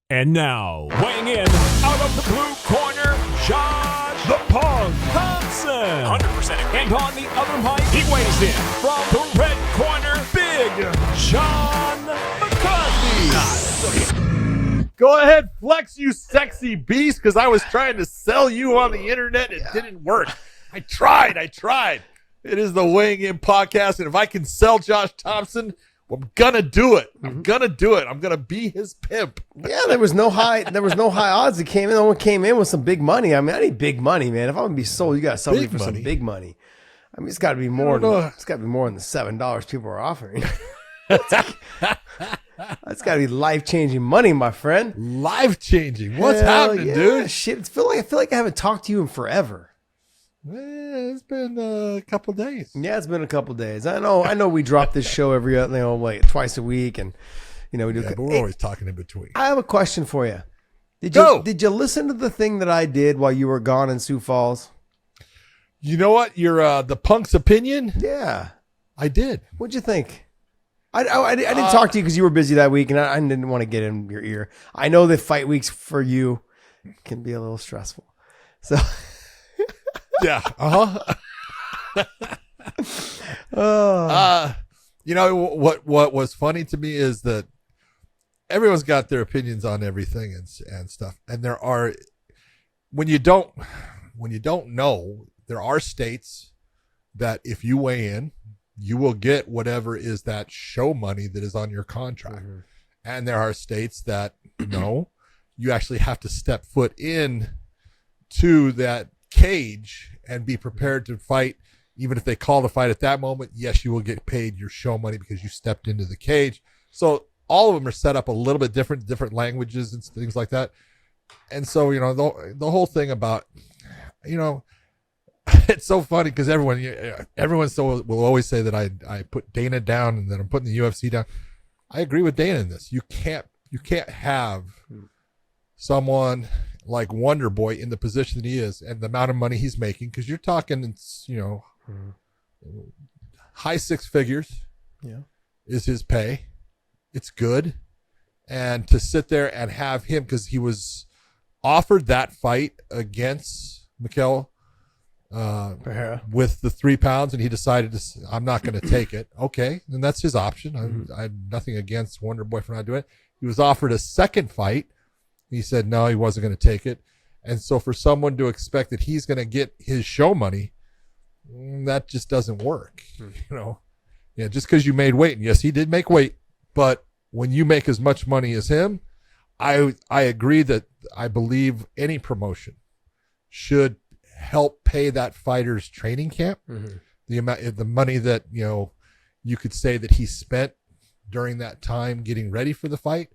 And now, weighing in out of the blue corner, Josh the Punk Thompson. 100%. And on the other mic, he weighs in from the red corner, Big Sean McCarthy. Go ahead, flex, you sexy beast, because I was trying to sell you on the internet. It didn't work. I tried. It is the Weighing In podcast, and if I can sell Josh Thompson, I'm gonna do it. I'm gonna be his pimp. Yeah, there was no high odds. It came in. No one came in with some big money. I mean, I need big money, man. If I'm gonna be sold, you got to sell me for some big money. I mean, it's got to be more. It's got to be more than the $7 people are offering. That's got to be life-changing money, my friend. Life-changing. What's happening, dude? Shit, I feel like I haven't talked to you in forever. It's been a couple of days. Yeah, it's been a couple of days. I know. We drop this show every like twice a week, and we do. Yeah, but we're always talking in between. I have a question for you. Did you listen to the thing that I did while you were gone in Sioux Falls? You know what? You're the Punk's opinion. Yeah, I did. What'd you think? I didn't talk to you because you were busy that week, and I didn't want to get in your ear. I know that fight weeks for you can be a little stressful, so. Yeah. What was funny to me is that everyone's got their opinions on everything and stuff. And there are, when you don't know, there are states that if you weigh in, you will get whatever is that show money that is on your contract. Mm-hmm. And there are states that no, you actually have to step foot in to that cage and be prepared to fight. Even if they call the fight at that moment, yes, you will get paid your show money because you stepped into the cage. So all of them are set up a little bit different languages and things like that. And so, the whole thing about, it's so funny because everyone will always say that I put Dana down and that I'm putting the UFC down. I agree with Dana in this. You can't have someone like Wonder Boy in the position that he is and the amount of money he's making, because you're talking, high six figures. Yeah, is his pay. It's good. And to sit there and have him, because he was offered that fight against Mikel with the 3 pounds, and he decided I'm not going to take it. Okay, then that's his option. I had nothing against Wonder Boy for not doing it. He was offered a second fight. He said no, he wasn't going to take it. And so for someone to expect that he's going to get his show money, that just doesn't work. Just because you made weight, and yes, he did make weight, but when you make as much money as him, I agree that I believe any promotion should help pay that fighter's training camp. The money that you could say that he spent during that time getting ready for the fight,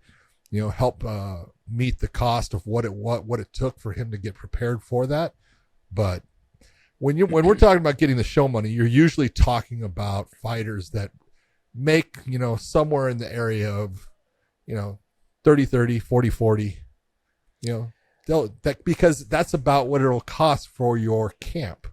help meet the cost of what it took for him to get prepared for that. But when we're talking about getting the show money, you're usually talking about fighters that make, somewhere in the area of, 30-30, 40-40, because that's about what it'll cost for your camp.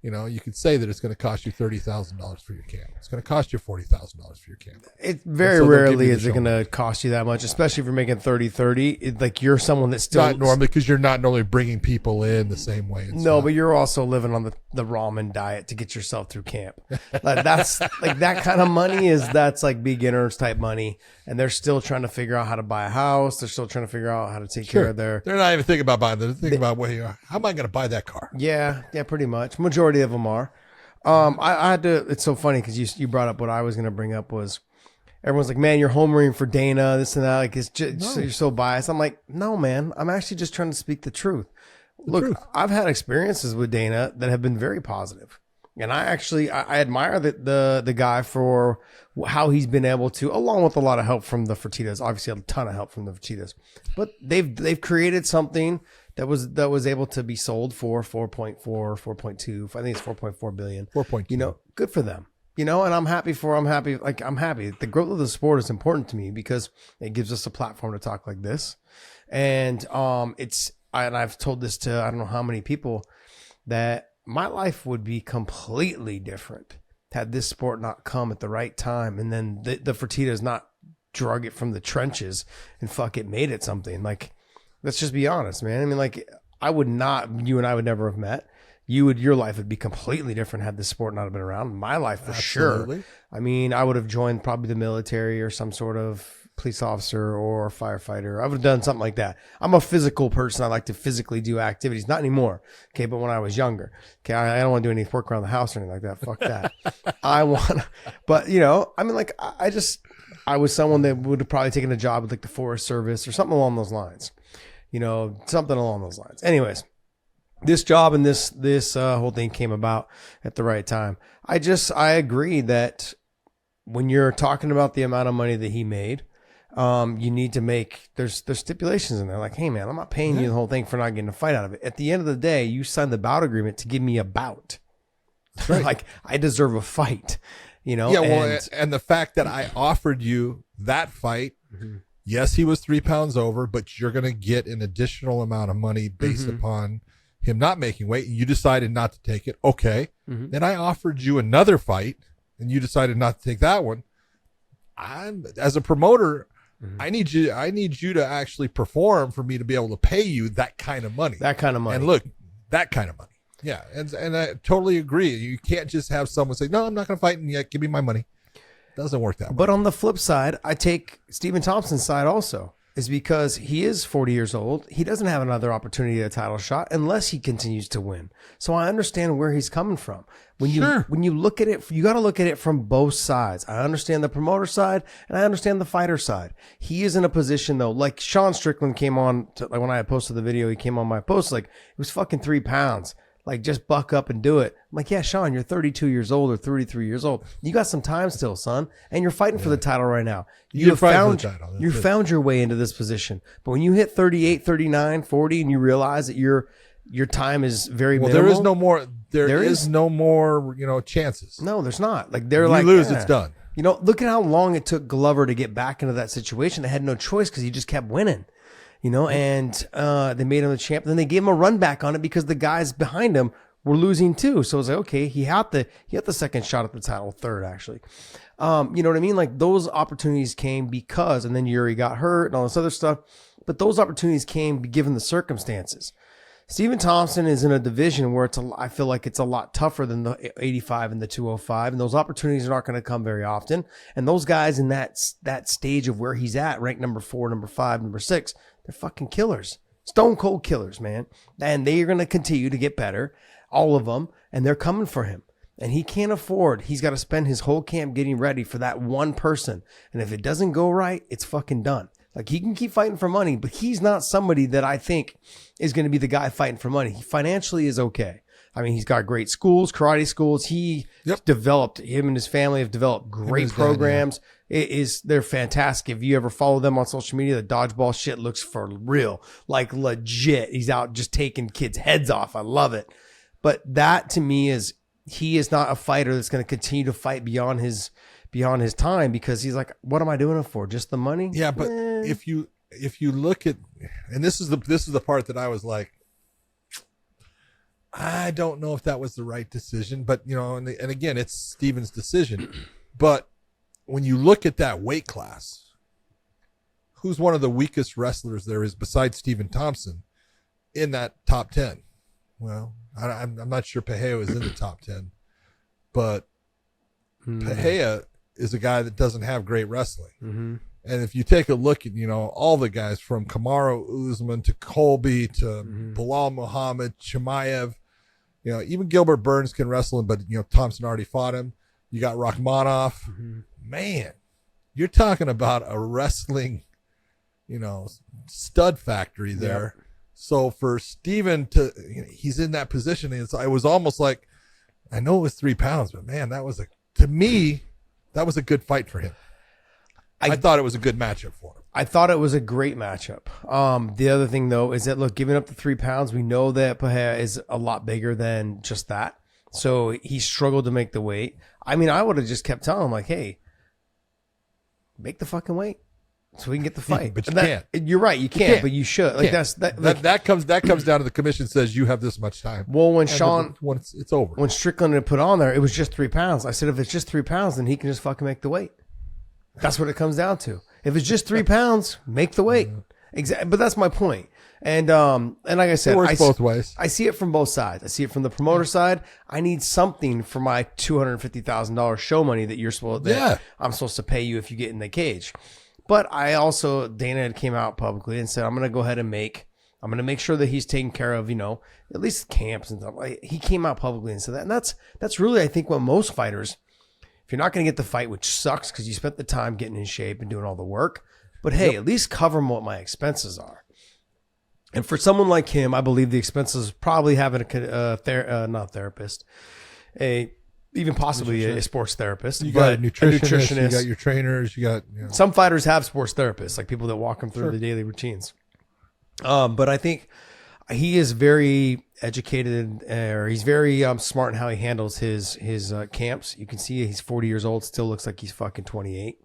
You could say that it's going to cost you $30,000 for your camp. It's going to cost you $40,000 for your camp. It very rarely is it going to cost you that much, especially if you're making 30-30. Like you're someone that's still not normally, because you're not normally bringing people in the same way. But you're also living on the ramen diet to get yourself through camp. Like that's like that kind of money that's like beginners type money, and they're still trying to figure out how to buy a house. They're still trying to figure out how to take care of their. They're not even thinking about buying. They're thinking about how am I going to buy that car? Yeah, pretty much. Majority of them are. I had to. It's so funny because you brought up what I was going to bring up was everyone's like, man, you're homering for Dana, this and that. Like it's just you're so biased. I'm like, no, man. I'm actually just trying to speak the truth. Look, I've had experiences with Dana that have been very positive, and I admire the guy for how he's been able to, along with a lot of help from the Fertittas. Obviously, a ton of help from the Fertittas, but they've created something that was able to be sold for 4.4, 4.2. I think it's 4.4 billion. 4.2. Good for them. And I'm happy. I'm happy. The growth of the sport is important to me because it gives us a platform to talk like this. And I've told this to I don't know how many people that my life would be completely different had this sport not come at the right time, and then the Fertittas not drug it from the trenches and made it something. Like, let's just be honest, man. I mean, like, you and I would never have met. Your life would be completely different had this sport not have been around. My life for Absolutely. sure. I mean, I would have joined probably the military or some sort of police officer or firefighter. I would have done something like that. I'm a physical person. I like to physically do activities. Not anymore. Okay. But when I was younger, okay, I don't want to do any work around the house or anything like that. Fuck that. But I mean, like, I was someone that would have probably taken a job with like the Forest Service or something along those lines, something along those lines. Anyways, this job and this whole thing came about at the right time. I agree that when you're talking about the amount of money that he made, you need to make, there's stipulations in there. Like, hey man, I'm not paying you the whole thing for not getting a fight out of it. At the end of the day, you signed the bout agreement to give me a bout. Right. Like, I deserve a fight, Yeah. Well, and the fact that I offered you that fight, yes, he was 3 pounds over, but you're going to get an additional amount of money based upon him not making weight. You decided not to take it. Okay. Then I offered you another fight and you decided not to take that one. As a promoter, I need you to actually perform for me to be able to pay you that kind of money. And look, that kind of money. Yeah. And I totally agree. You can't just have someone say, no, I'm not going to fight and yet give me my money. It doesn't work that way. But on the flip side, I take Stephen Thompson's side also, is because he is 40 years old. He doesn't have another opportunity at a title shot unless he continues to win. So I understand where he's coming from. When you look at it, you got to look at it from both sides. I understand the promoter side and I understand the fighter side. He is in a position though, like Sean Strickland came on like when I had posted the video, he came on my post, like it was fucking 3 pounds. Like, just buck up and do it. I'm like, yeah, Sean, you're 32 years old or 33 years old. You got some time still, son. And you're fighting for the title right now. You found your way into this position. But when you hit 38, 39, 40, and you realize that your time is very minimal. There is no more. There is no more, chances. No, there's not. Like, you lose, it's done. Look at how long it took Glover to get back into that situation. They had no choice because he just kept winning. And they made him the champ. Then they gave him a run back on it because the guys behind him were losing too. So it was like, okay, he had the second shot at the title, third actually. You know what I mean? Like, those opportunities came because, and then Yuri got hurt and all this other stuff. But those opportunities came given the circumstances. Stephen Thompson is in a division where I feel like it's a lot tougher than the 85 and the 205, and those opportunities are not going to come very often. And those guys in that stage of where he's at, ranked number 4, number 5, number 6, they're fucking killers, stone cold killers, man. And they are going to continue to get better, all of them, and they're coming for him. And he can't afford. He's got to spend his whole camp getting ready for that one person. And if it doesn't go right, it's fucking done. Like, he can keep fighting for money, but he's not somebody that I think is going to be the guy fighting for money. He financially is okay. I mean, he's got great schools, karate schools. Him and his family have developed great programs. They're fantastic. If you ever follow them on social media, the dodgeball shit looks for real, like legit. He's out just taking kids' heads off. I love it. But that to me he is not a fighter that's going to continue to fight beyond his time, because he's like, what am I doing it for? Just the money? Yeah, but if you look at, and this is the part that I was like, I don't know if that was the right decision, but and again, it's Steven's decision. But when you look at that weight class, who's one of the weakest wrestlers there is besides Stephen Thompson in that top 10? Well, I'm not sure Pahea is in the top 10, but Pahea is a guy that doesn't have great wrestling. Mm-hmm. And if you take a look at, all the guys from Kamaru Usman to Colby to Bilal Muhammad, Chimaev, even Gilbert Burns can wrestle him, but, Thompson already fought him. You got Rachmanov. Mm-hmm. Man, you're talking about a wrestling, stud factory there. Yep. So for Steven he's in that position. And it was almost like, I know it was 3 pounds, but man, to me, that was a good fight for him. I thought it was a good matchup for him. I thought it was a great matchup. The other thing, though, is that, look, giving up the 3 pounds, we know that Pahea is a lot bigger than just that. So he struggled to make the weight. I mean, I would have just kept telling him, like, hey, make the fucking weight so we can get the fight. But you can't. You're right. You can't, but you should. Like, that comes down to the commission says you have this much time. Well, when it's over. When Strickland had put on there, it was just 3 pounds. I said, if it's just 3 pounds, then he can just fucking make the weight. That's what it comes down to. If it's just 3 pounds, make the weight. Exactly. But that's my point. And like I said, It works both ways. I see it from both sides. I see it from the promoter side. I need something for my $250,000 show money that I'm supposed to pay you if you get in the cage. But I also, Dana came out publicly and said, I'm going to make sure that he's taken care of, at least camps and stuff. He came out publicly and said that. And that's really, I think, what most fighters, if you're not going to get the fight, which sucks because you spent the time getting in shape and doing all the work, but hey, at least cover what my expenses are. And for someone like him, I believe the expenses probably having even possibly a sports therapist. You got a nutritionist, you got your trainers, you got Some fighters have sports therapists, like people that walk them through the daily routines. But I think he is very educated, or he's very smart in how he handles his camps. You can see he's 40 years old, still looks like he's fucking 28.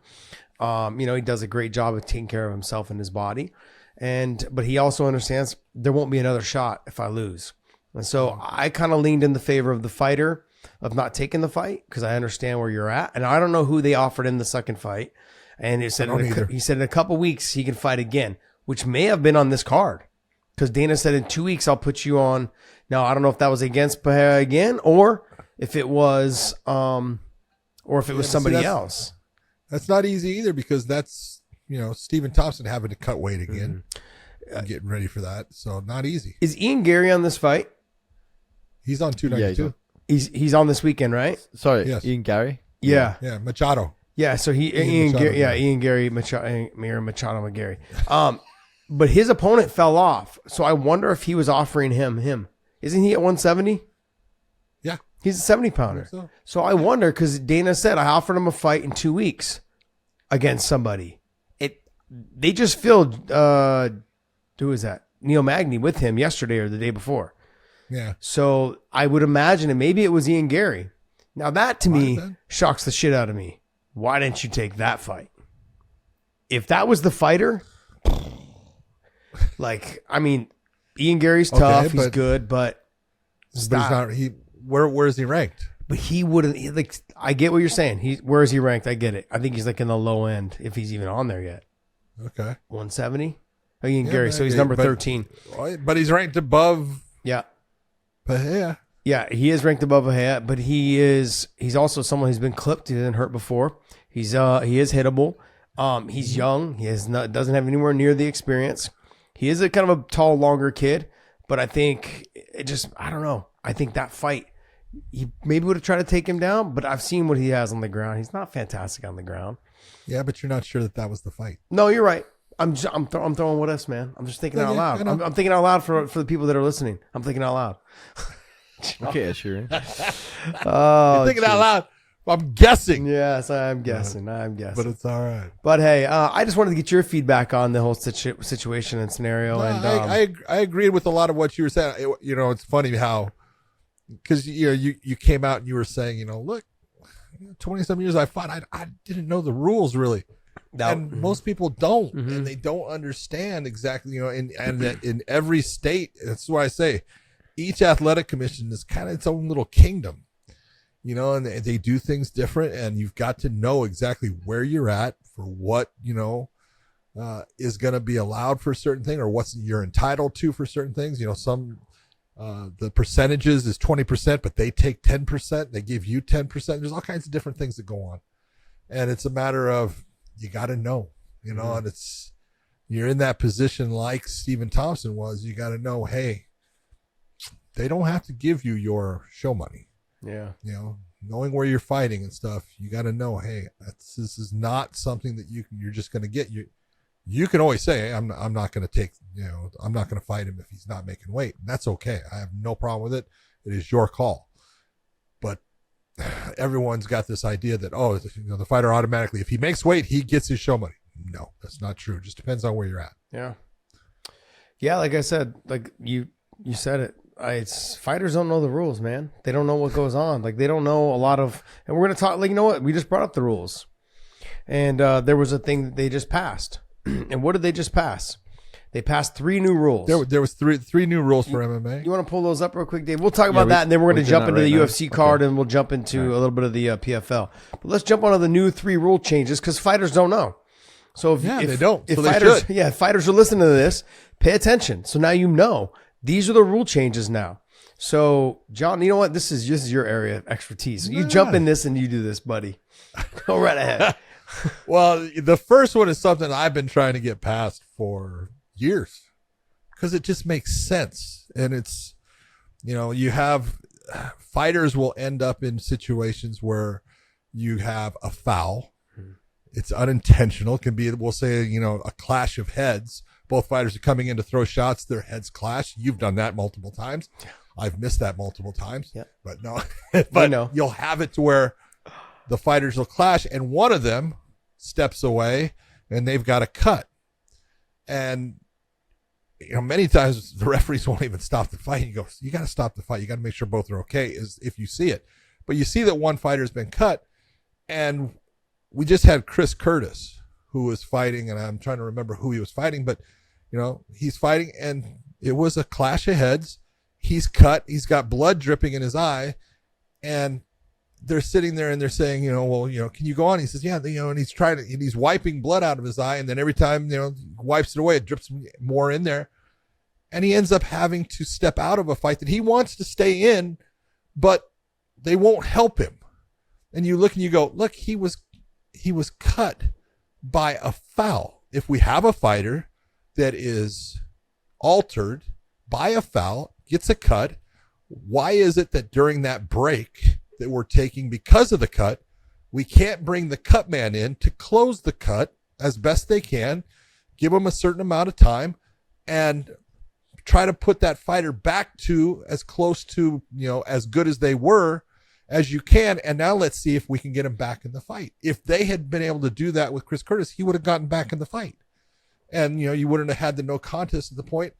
He does a great job of taking care of himself and his body. But he also understands there won't be another shot if I lose. And so I kind of leaned in the favor of the fighter of not taking the fight because I understand where you're at. And I don't know who they offered in the second fight. And he said in a couple weeks he can fight again, which may have been on this card because Dana said in 2 weeks I'll put you on. Now, I don't know if that was against Bahia again or if it was somebody else. That's not easy either because that's, Stephen Thompson having to cut weight again, getting ready for that. So not easy. Is Ian Gary on this fight? He's on 292. He's on this weekend, right? Sorry, yes. Ian Gary? Yeah. Yeah, Machado. Yeah, so Ian Gary Machado McGarry. But his opponent fell off. So I wonder if he was offering him. Isn't he at 170? Yeah. He's a 70-pounder. So I wonder, because Dana said, I offered him a fight in 2 weeks against somebody. They just filled, who is that? Neil Magny with him yesterday or the day before. Yeah. So I would imagine, and maybe it was Ian Gary. Now that to me shocks the shit out of me. Why didn't you take that fight? If that was the fighter, Ian Gary's tough, he's good, but he's not. Where is he ranked? But he wouldn't. I get what you're saying. Where is he ranked? I get it. I think he's in the low end, if he's even on there yet. Okay. 170. Ian Gary, so he's number 13. But he's ranked above. Yeah. Bahia. Yeah, he is ranked above Bahia, but he's also someone who's been clipped. He didn't hurt before. He is hittable. He's young. He doesn't have anywhere near the experience. He is a kind of a tall, longer kid, but I think I don't know. I think that fight, he maybe would have tried to take him down, but I've seen what he has on the ground. He's not fantastic on the ground. Yeah, but you're not sure that was the fight. No, you're right. I'm throwing what ifs, man. I'm just thinking out loud. I'm thinking out loud for the people that are listening. I'm thinking out loud. Okay, sure. Oh, you're thinking out loud. I'm guessing. Yes, I'm guessing. But it's all right. But hey, I just wanted to get your feedback on the whole situation and scenario. I agreed with a lot of what you were saying. It's funny how, because you came out and you were saying, look, 20-some years I fought, I didn't know the rules really. Most people don't, and they don't understand exactly. And in every state, that's why I say each athletic commission is kind of its own little kingdom. And they do things different, and you've got to know exactly where you're at for what, is going to be allowed for a certain thing or what you're entitled to for certain things. Some, the percentages is 20%, but they take 10%. They give you 10%. There's all kinds of different things that go on. And it's a matter of, you got to know, and you're in that position like Stephen Thompson was. You got to know, hey, they don't have to give you your show money. Yeah. Knowing where you're fighting and stuff, you got to know, hey, this is not something that you're just going to get. You can always say, hey, I'm not going to take, I'm not going to fight him if he's not making weight. And that's okay. I have no problem with it. It is your call. But everyone's got this idea that, the fighter automatically, if he makes weight, he gets his show money. No, that's not true. It just depends on where you're at. Yeah. Yeah. Like I said, like you said it. Fighters don't know the rules, man. They don't know what goes on. Like, they don't know a lot of, and we're going to talk, what? We just brought up the rules. And there was a thing that they just passed. And what did they just pass? They passed 3 new rules. There was three new rules for MMA. You want to pull those up real quick, Dave? We'll talk about that, and then we're going to jump into the UFC card, and we'll jump into a little bit of the PFL. But let's jump onto the new 3 rule changes, because fighters don't know. So if they don't. If So they fighters, should. if fighters are listening to this, pay attention. So now you know these are the rule changes now. So John, you know what? This is your area of expertise. You jump in this and you do this, buddy. Go right ahead. Well, the first one is something I've been trying to get past for years because it just makes sense. And it's, you have fighters will end up in situations where you have a foul. It's unintentional. It can be, we'll say, a clash of heads. Both fighters are coming in to throw shots. Their heads clash. You've done that multiple times. I've missed that multiple times. Yeah. But no, but you'll have it to where the fighters will clash and one of them steps away and they've got a cut. And, many times the referees won't even stop the fight. You go, you got to stop the fight. You got to make sure both are okay is if you see it. But you see that one fighter has been cut. And we just had Chris Curtis who was fighting, and I'm trying to remember who he was fighting, but, he's fighting and it was a clash of heads. He's cut. He's got blood dripping in his eye. And they're sitting there and they're saying, can you go on? He says, yeah, and he's wiping blood out of his eye. And then every time, wipes it away, it drips more in there. And he ends up having to step out of a fight that he wants to stay in, but they won't help him. And you look and you go, look, he was cut by a foul. If we have a fighter that is altered by a foul, gets a cut, why is it that during that break that we're taking because of the cut, we can't bring the cut man in to close the cut as best they can, give them a certain amount of time, and try to put that fighter back to as close to, as good as they were as you can. And now let's see if we can get him back in the fight. If they had been able to do that with Chris Curtis, he would have gotten back in the fight. And, you wouldn't have had the no contest at the point.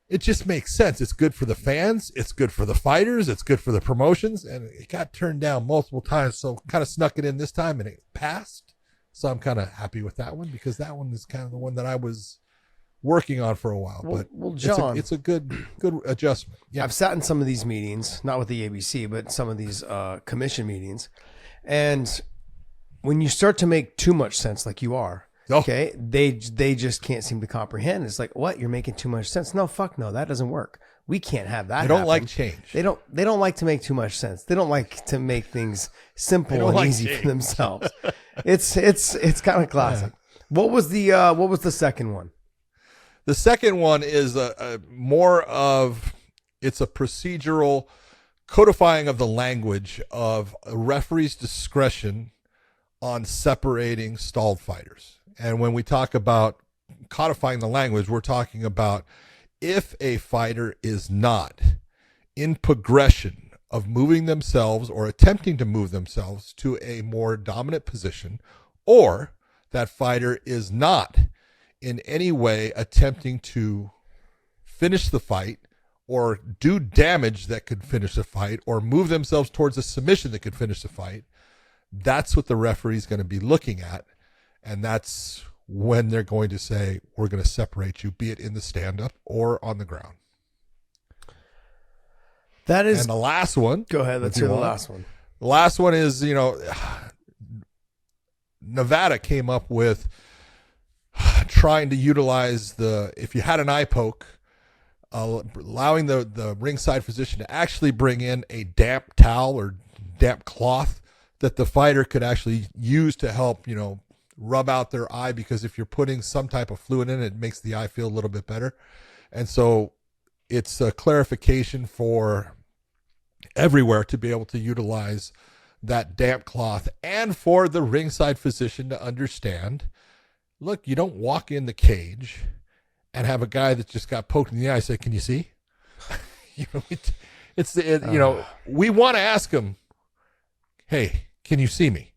It just makes sense. It's good for the fans. It's good for the fighters. It's good for the promotions. And it got turned down multiple times. So kind of snuck it in this time and it passed. So I'm kind of happy with that one because that one is kind of the one that I was working on for a while. But John, it's a good adjustment. Yeah. I've sat in some of these meetings, not with the ABC, but some of these commission meetings. And when you start to make too much sense, like you are, okay, they just can't seem to comprehend. It's like, what? You're making too much sense. No, fuck no, that doesn't work. We can't have that. They don't happen. like change. They don't like to make too much sense. They don't like to make things simple and easy for themselves. It's kind of classic. Yeah. What was the second one? The second one is a more of, it's a procedural codifying of the language of a referee's discretion on separating stalled fighters. And when we talk about codifying the language, we're talking about if a fighter is not in progression of moving themselves or attempting to move themselves to a more dominant position, or that fighter is not in any way attempting to finish the fight or do damage that could finish the fight or move themselves towards a submission that could finish the fight, that's what the referee is going to be looking at. And that's when they're going to say, we're going to separate you, be it in the stand-up or on the ground. That is. And the last one. Go ahead. Let's hear the last one. The last one is, Nevada came up with trying to utilize if you had an eye poke, allowing the ringside physician to actually bring in a damp towel or damp cloth that the fighter could actually use to help, rub out their eye, because if you're putting some type of fluid in it, it makes the eye feel a little bit better. And so it's a clarification for everywhere to be able to utilize that damp cloth, and for the ringside physician to understand, look, you don't walk in the cage and have a guy that just got poked in the eye say, can you see? We want to ask him, hey, can you see me?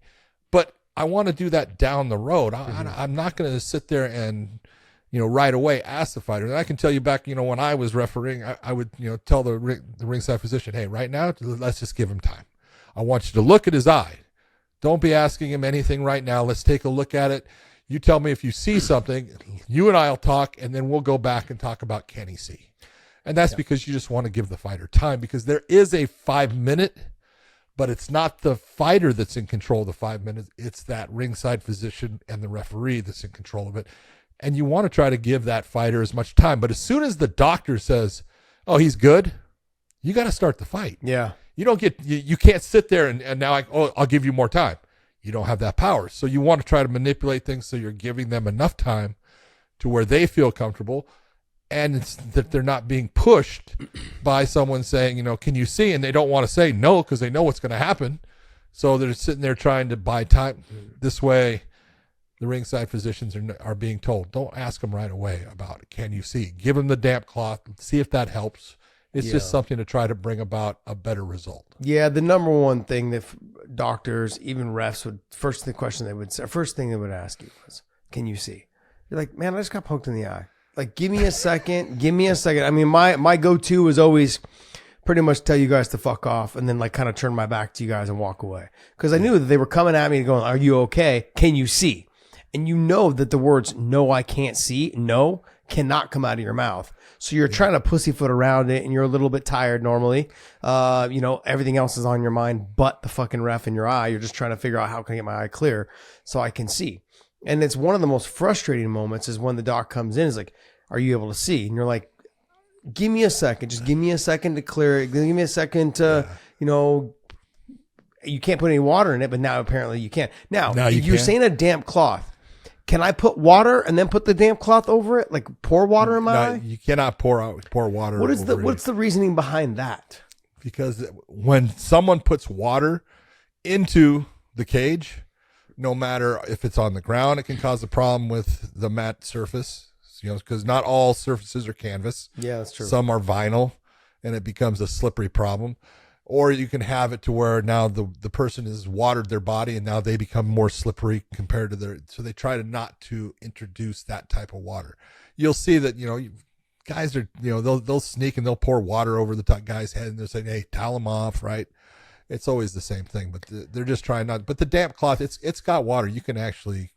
But I want to do that down the road. I'm not going to sit there and, right away ask the fighter. And I can tell you back, when I was refereeing, I would, tell the ringside physician, hey, right now, let's just give him time. I want you to look at his eye. Don't be asking him anything right now. Let's take a look at it. You tell me if you see something, you and I'll talk, and then we'll go back and talk about can he see. And that's because you just want to give the fighter time, because there is a 5-minute but it's not the fighter that's in control of the 5 minutes. It's that ringside physician and the referee that's in control of it. And you want to try to give that fighter as much time. But as soon as the doctor says, oh, he's good, you got to start the fight. Yeah. You can't sit there and now I'll give you more time. You don't have that power. So you want to try to manipulate things so you're giving them enough time to where they feel comfortable, and it's that they're not being pushed by someone saying, can you see? And they don't want to say no because they know what's going to happen. So they're sitting there trying to buy time. This way, the ringside physicians are being told, don't ask them right away about it. Can you see? Give them the damp cloth. See if that helps. It's just something to try to bring about a better result. Yeah, the number one thing that doctors, even refs, first thing they would ask you was, can you see? You're like, man, I just got poked in the eye. Like, give me a second. I mean, my go-to was always pretty much tell you guys to fuck off and then like kind of turn my back to you guys and walk away. Because I knew that they were coming at me and going, are you okay? Can you see? And you know that the words, no, I can't see, no, cannot come out of your mouth. So you're trying to pussyfoot around it and you're a little bit tired normally. Everything else is on your mind but the fucking ref in your eye. You're just trying to figure out how can I get my eye clear so I can see. And it's one of the most frustrating moments is when the doc comes in. Is like, are you able to see? And you're like, give me a second. Just give me a second to clear it. Give me a second to, you can't put any water in it, but now apparently you can. Now you're saying a damp cloth. Can I put water and then put the damp cloth over it? Like pour water in my eye? You cannot pour water. What's the reasoning behind that? Because when someone puts water into the cage, no matter if it's on the ground, it can cause a problem with the mat surface, because not all surfaces are canvas. Yeah, that's true. Some are vinyl, and it becomes a slippery problem. Or you can have it to where now the person has watered their body and now they become more slippery compared to so they try to not to introduce that type of water. You'll see that, guys are, they'll sneak and they'll pour water over the guy's head and they're saying, hey, towel him off, right? It's always the same thing, but they're just trying not, but the damp cloth, it's got water. You can actually,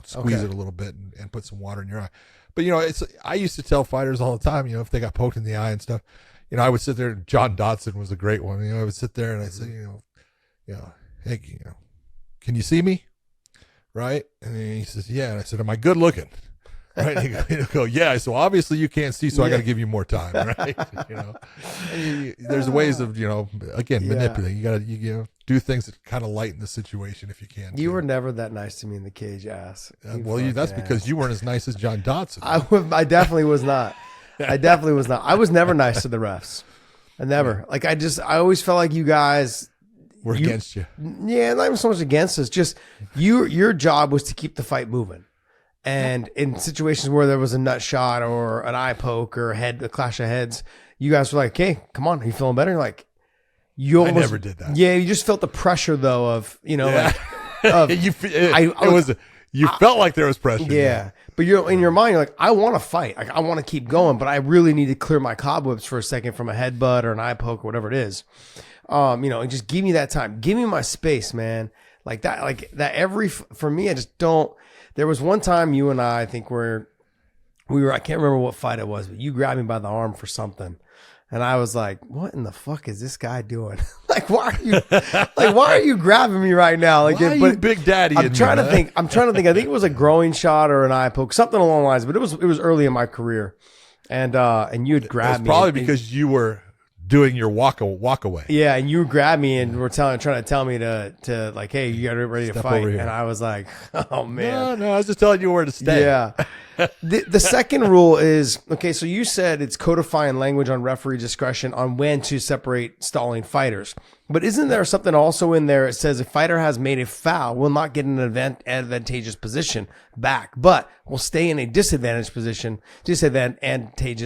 squeeze it a little bit and put some water in your eye. But, I used to tell fighters all the time, if they got poked in the eye and stuff, I would sit there. John Dodson was a great one. I would sit there and I said, hey, can you see me? Right? And he says, yeah. And I said, am I good looking? Right? And he'd go, yeah. So obviously you can't see, so I got to give you more time, right? And there's ways of, manipulating. You got to, do things that kind of lighten the situation if you can. You were never that nice to me in the cage, ass. That's because you weren't as nice as John Dodson. I definitely was not. I was never nice to the refs. I never. Like, I always felt like you guys were against you. Yeah, not even so much against us. Just your job was to keep the fight moving. And in situations where there was a nut shot or an eye poke or a clash of heads, you guys were like, hey, come on. Are you feeling better? You're like, I never did that. Yeah, you just felt the pressure, though, of, you felt like there was pressure. Yeah. But you're in your mind, you're like, I want to fight. Like, I want to keep going, but I really need to clear my cobwebs for a second from a headbutt or an eye poke or whatever it is. And just give me that time. Give me my space, man. Like that for me, I just don't. There was one time you and I think we were, I can't remember what fight it was, but you grabbed me by the arm for something. And I was like, what in the fuck is this guy doing? why are you grabbing me right now? Like, why are you Big Daddy? I'm trying to think. I think it was a groin shot or an eye poke, something along the lines, but it was early in my career. And you had grabbed me. Probably because you were doing your walk away. Yeah. And you grabbed me and were trying to tell me to like, hey, you got ready to fight. And I was like, oh man. No, I was just telling you where to stay. Yeah. The second rule is, okay, so you said it's codifying language on referee discretion on when to separate stalling fighters. But isn't there something also in there that says a fighter has made a foul will not get an advantageous position back, but will stay in a disadvantageous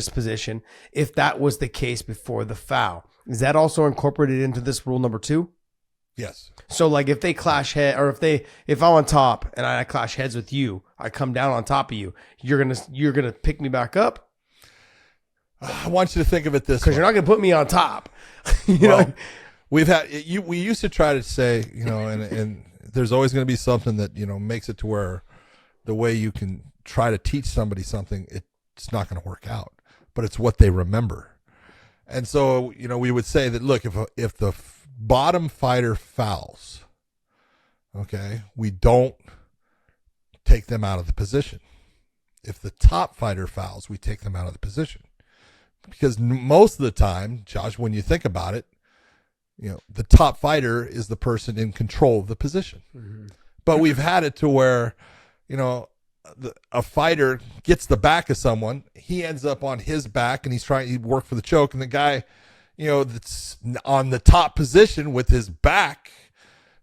position if that was the case before the foul? Is that also incorporated into this rule number 2? Yes. So like if they clash head, or if I'm on top and I clash heads with you, I come down on top of you, you're gonna pick me back up. I want you to think of it this way, because you're not gonna put me on top. We used to try to say, and there's always going to be something that makes it to where the way you can try to teach somebody something, it's not going to work out, but it's what they remember. And so we would say that, look, if the bottom fighter fouls, okay, we don't take them out of the position. If the top fighter fouls, we take them out of the position. Because most of the time, Josh, when you think about it, the top fighter is the person in control of the position. Mm-hmm. But we've had it to where, a fighter gets the back of someone, he ends up on his back and he's trying to work for the choke, and the guy, that's on the top position with his back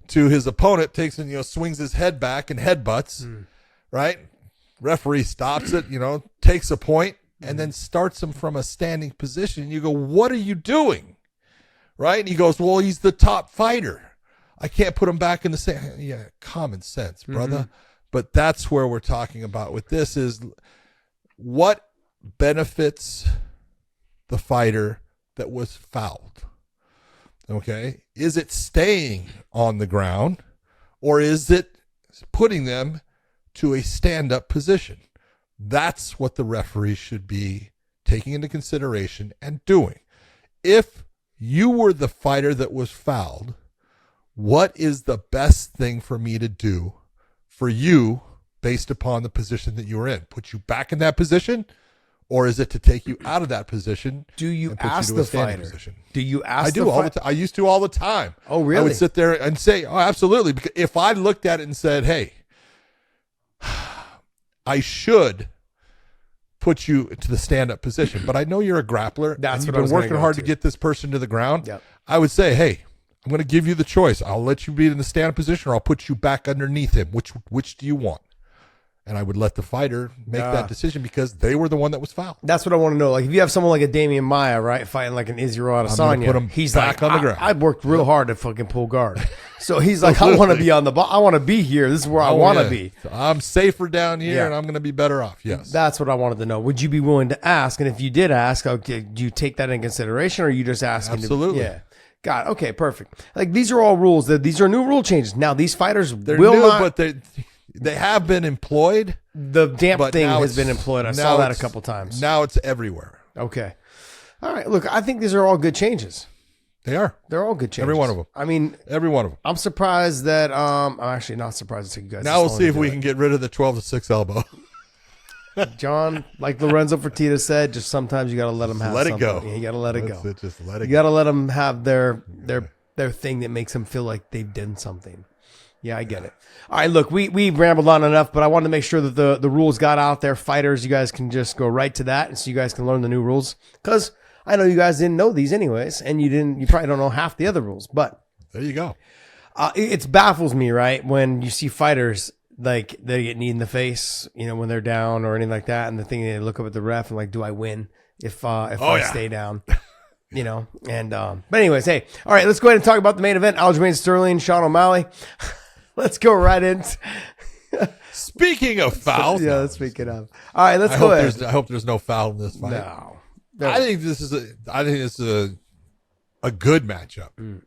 to his opponent takes and, swings his head back and headbutts, right? Referee stops it, takes a point and then starts him from a standing position. You go, what are you doing? Right? And he goes, well, he's the top fighter. I can't put him back in the same. Yeah, common sense, brother. Mm-hmm. But that's where we're talking about with this is what benefits the fighter that was fouled. Okay? Is it staying on the ground or is it putting them to a stand-up position? That's what the referee should be taking into consideration and doing. If you were the fighter that was fouled, what is the best thing for me to do for you based upon the position that you were in? Put you back in that position, or is it to take you out of that position? Do you ask the fighter? Position? Do you ask? I do all the time. I used to all the time. Oh, really? I would sit there and say, "Oh, absolutely." Because if I looked at it and said, "Hey, I should put you to the stand-up position, but I know you're a grappler. That's and what you've been working hard to get this person to the ground." Yep. I would say, "Hey, I'm going to give you the choice. I'll let you be in the stand-up position, or I'll put you back underneath him. Which do you want?" And I would let the fighter make that decision because they were the one that was fouled. That's what I want to know. Like if you have someone like a Damian Maia, right, fighting like an Israel Adesanya, he's back like, on the ground. I worked real hard to fucking pull guard. So he's like, I want to be on the ball. I want to be here. This is where I want to be. So I'm safer down here, and I'm going to be better off. Yes, that's what I wanted to know. Would you be willing to ask? And if you did ask, okay, do you take that in consideration, or are you just asking? Absolutely. Yeah. God. Okay. Perfect. Like these are all rules. These are new rule changes. Now these fighters they're will new, not. But they have been employed. The damp thing has been employed. I saw that a couple times. Now it's everywhere. Okay. All right. Look, I think these are all good changes. They are. They're all good changes. Every one of them. I mean, every one of them. I'm surprised that I'm actually not surprised that you guys. Now we'll see if we can get rid of the 12-6 elbow. John, like Lorenzo Fertitta said, just sometimes you got to let them have something. Let it go. Yeah, you got to let it go. Just let it go. You got to let them have their thing that makes them feel like they've done something. Yeah, I get it. All right, look, we rambled on enough, but I wanted to make sure that the rules got out there. Fighters, you guys can just go right to that, and so you guys can learn the new rules. Because I know you guys didn't know these anyways, and you probably don't know half the other rules. But there you go. It baffles me, right, when you see fighters like they get kneed in the face, when they're down or anything like that, and the thing they look up at the ref and like, do I win if I stay down? And but anyways, hey, all right, let's go ahead and talk about the main event. Aljamain Sterling, Sean O'Malley. Let's go right in. Speaking of fouls. Speaking of. All right, let's go ahead. I hope there's no foul in this fight. No. I think this is a good matchup.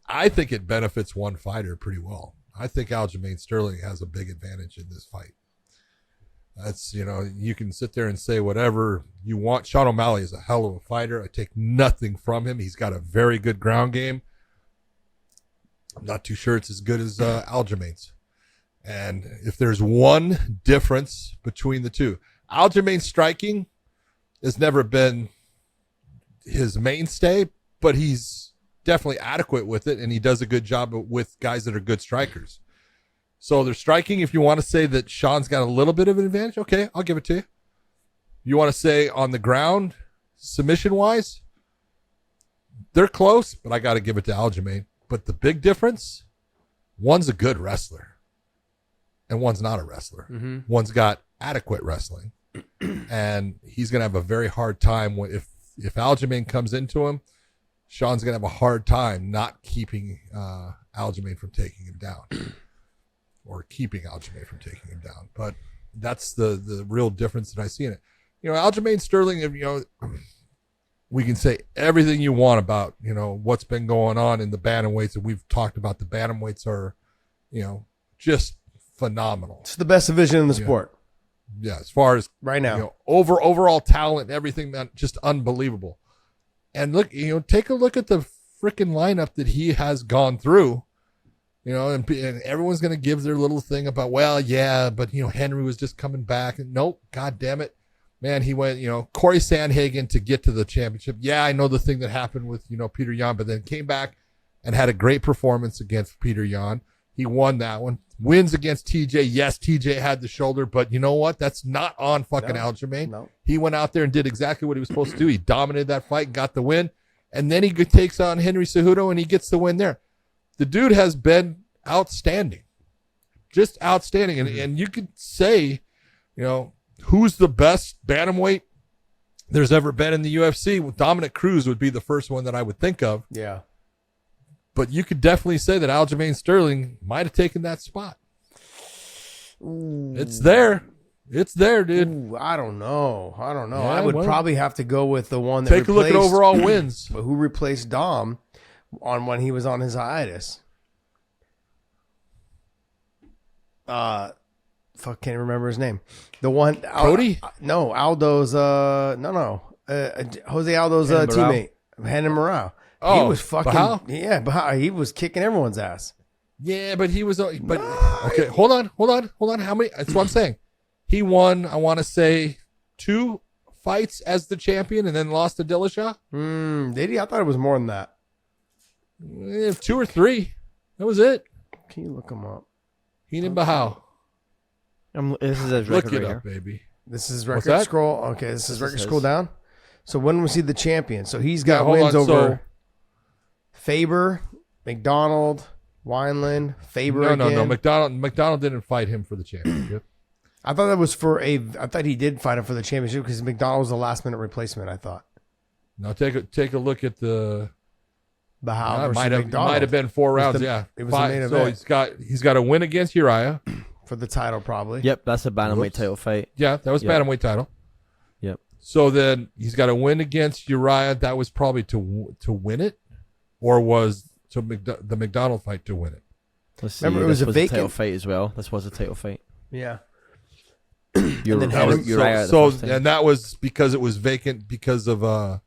I think it benefits one fighter pretty well. I think Aljamain Sterling has a big advantage in this fight. That's, you can sit there and say whatever you want. Sean O'Malley is a hell of a fighter. I take nothing from him. He's got a very good ground game. I'm not too sure it's as good as Aljamain's. And if there's one difference between the two, Aljamain's striking has never been his mainstay, but he's definitely adequate with it, and he does a good job with guys that are good strikers. So they're striking. If you want to say that Sean's got a little bit of an advantage, okay, I'll give it to you. You want to say on the ground, submission-wise, they're close, but I got to give it to Aljamain. But the big difference, one's a good wrestler, and one's not a wrestler. Mm-hmm. One's got adequate wrestling, and he's going to have a very hard time if Aljamain comes into him. Sean's going to have a hard time not keeping Aljamain from taking him down, or keeping Aljamain from taking him down. But that's the real difference that I see in it. Aljamain Sterling, we can say everything you want about, what's been going on in the bantamweights, and we've talked about the bantamweights are, just phenomenal. It's the best division in the sport. Yeah, as far as right now, overall talent, everything, man, just unbelievable. And look, take a look at the freaking lineup that he has gone through, and everyone's going to give their little thing about, well, yeah, but, Henry was just coming back. And nope, God damn it. Man, he went, Corey Sandhagen to get to the championship. Yeah, I know the thing that happened with, Peter Yan, but then came back and had a great performance against Peter Yan. He won that one. Wins against TJ. Yes, TJ had the shoulder, but you know what? That's not on fucking Aljamain. No. He went out there and did exactly what he was supposed to do. He dominated that fight and got the win. And then he takes on Henry Cejudo and he gets the win there. The dude has been outstanding. Just outstanding. And you could say, who's the best bantamweight there's ever been in the UFC? Well, Dominic Cruz would be the first one that I would think of. Yeah. But you could definitely say that Aljamain Sterling might have taken that spot. Ooh. It's there. It's there, dude. Ooh, I don't know. Yeah, I would probably have to go with the one that take a look at overall wins. Who replaced Dom when he was on his hiatus? Fuck, can't remember his name. The one Cody? No, Aldo's Jose Aldo's teammate, Brandon Morale. Oh, he was fucking Bahal? He was kicking everyone's ass. Yeah, but he was okay, hold on. How many? That's what I'm saying. He won, I want to say, 2 fights as the champion and then lost to Dillashaw. Did he? I thought it was more than that. 2 or 3. That was it. Can you look him up? Heenan Bahal. This is his Look record it right up, here. baby. This is What's record that? scroll. Okay, this is record his. scroll down. So when was he the champion? So he's got hold wins on, over Faber, McDonald, Wineland, Faber again. No. McDonald didn't fight him for the championship. I thought that was I thought he did fight him for the championship because McDonald was the last minute replacement, I thought. Now take a look at the Bahal versus might McDonald. have been 4 rounds, It was the main So event. he's got a win against Uriah. For the title, probably. Yep, that's a bantamweight title fight. Yeah, that was bantamweight title. Yep. So then he's got a win against Uriah. That was probably to win it, or was the McDonald fight to win it? Let's see. Remember, it was this a was vacant title fight as well. This was a title fight. Yeah. Uriah And that was because it was vacant because of Well,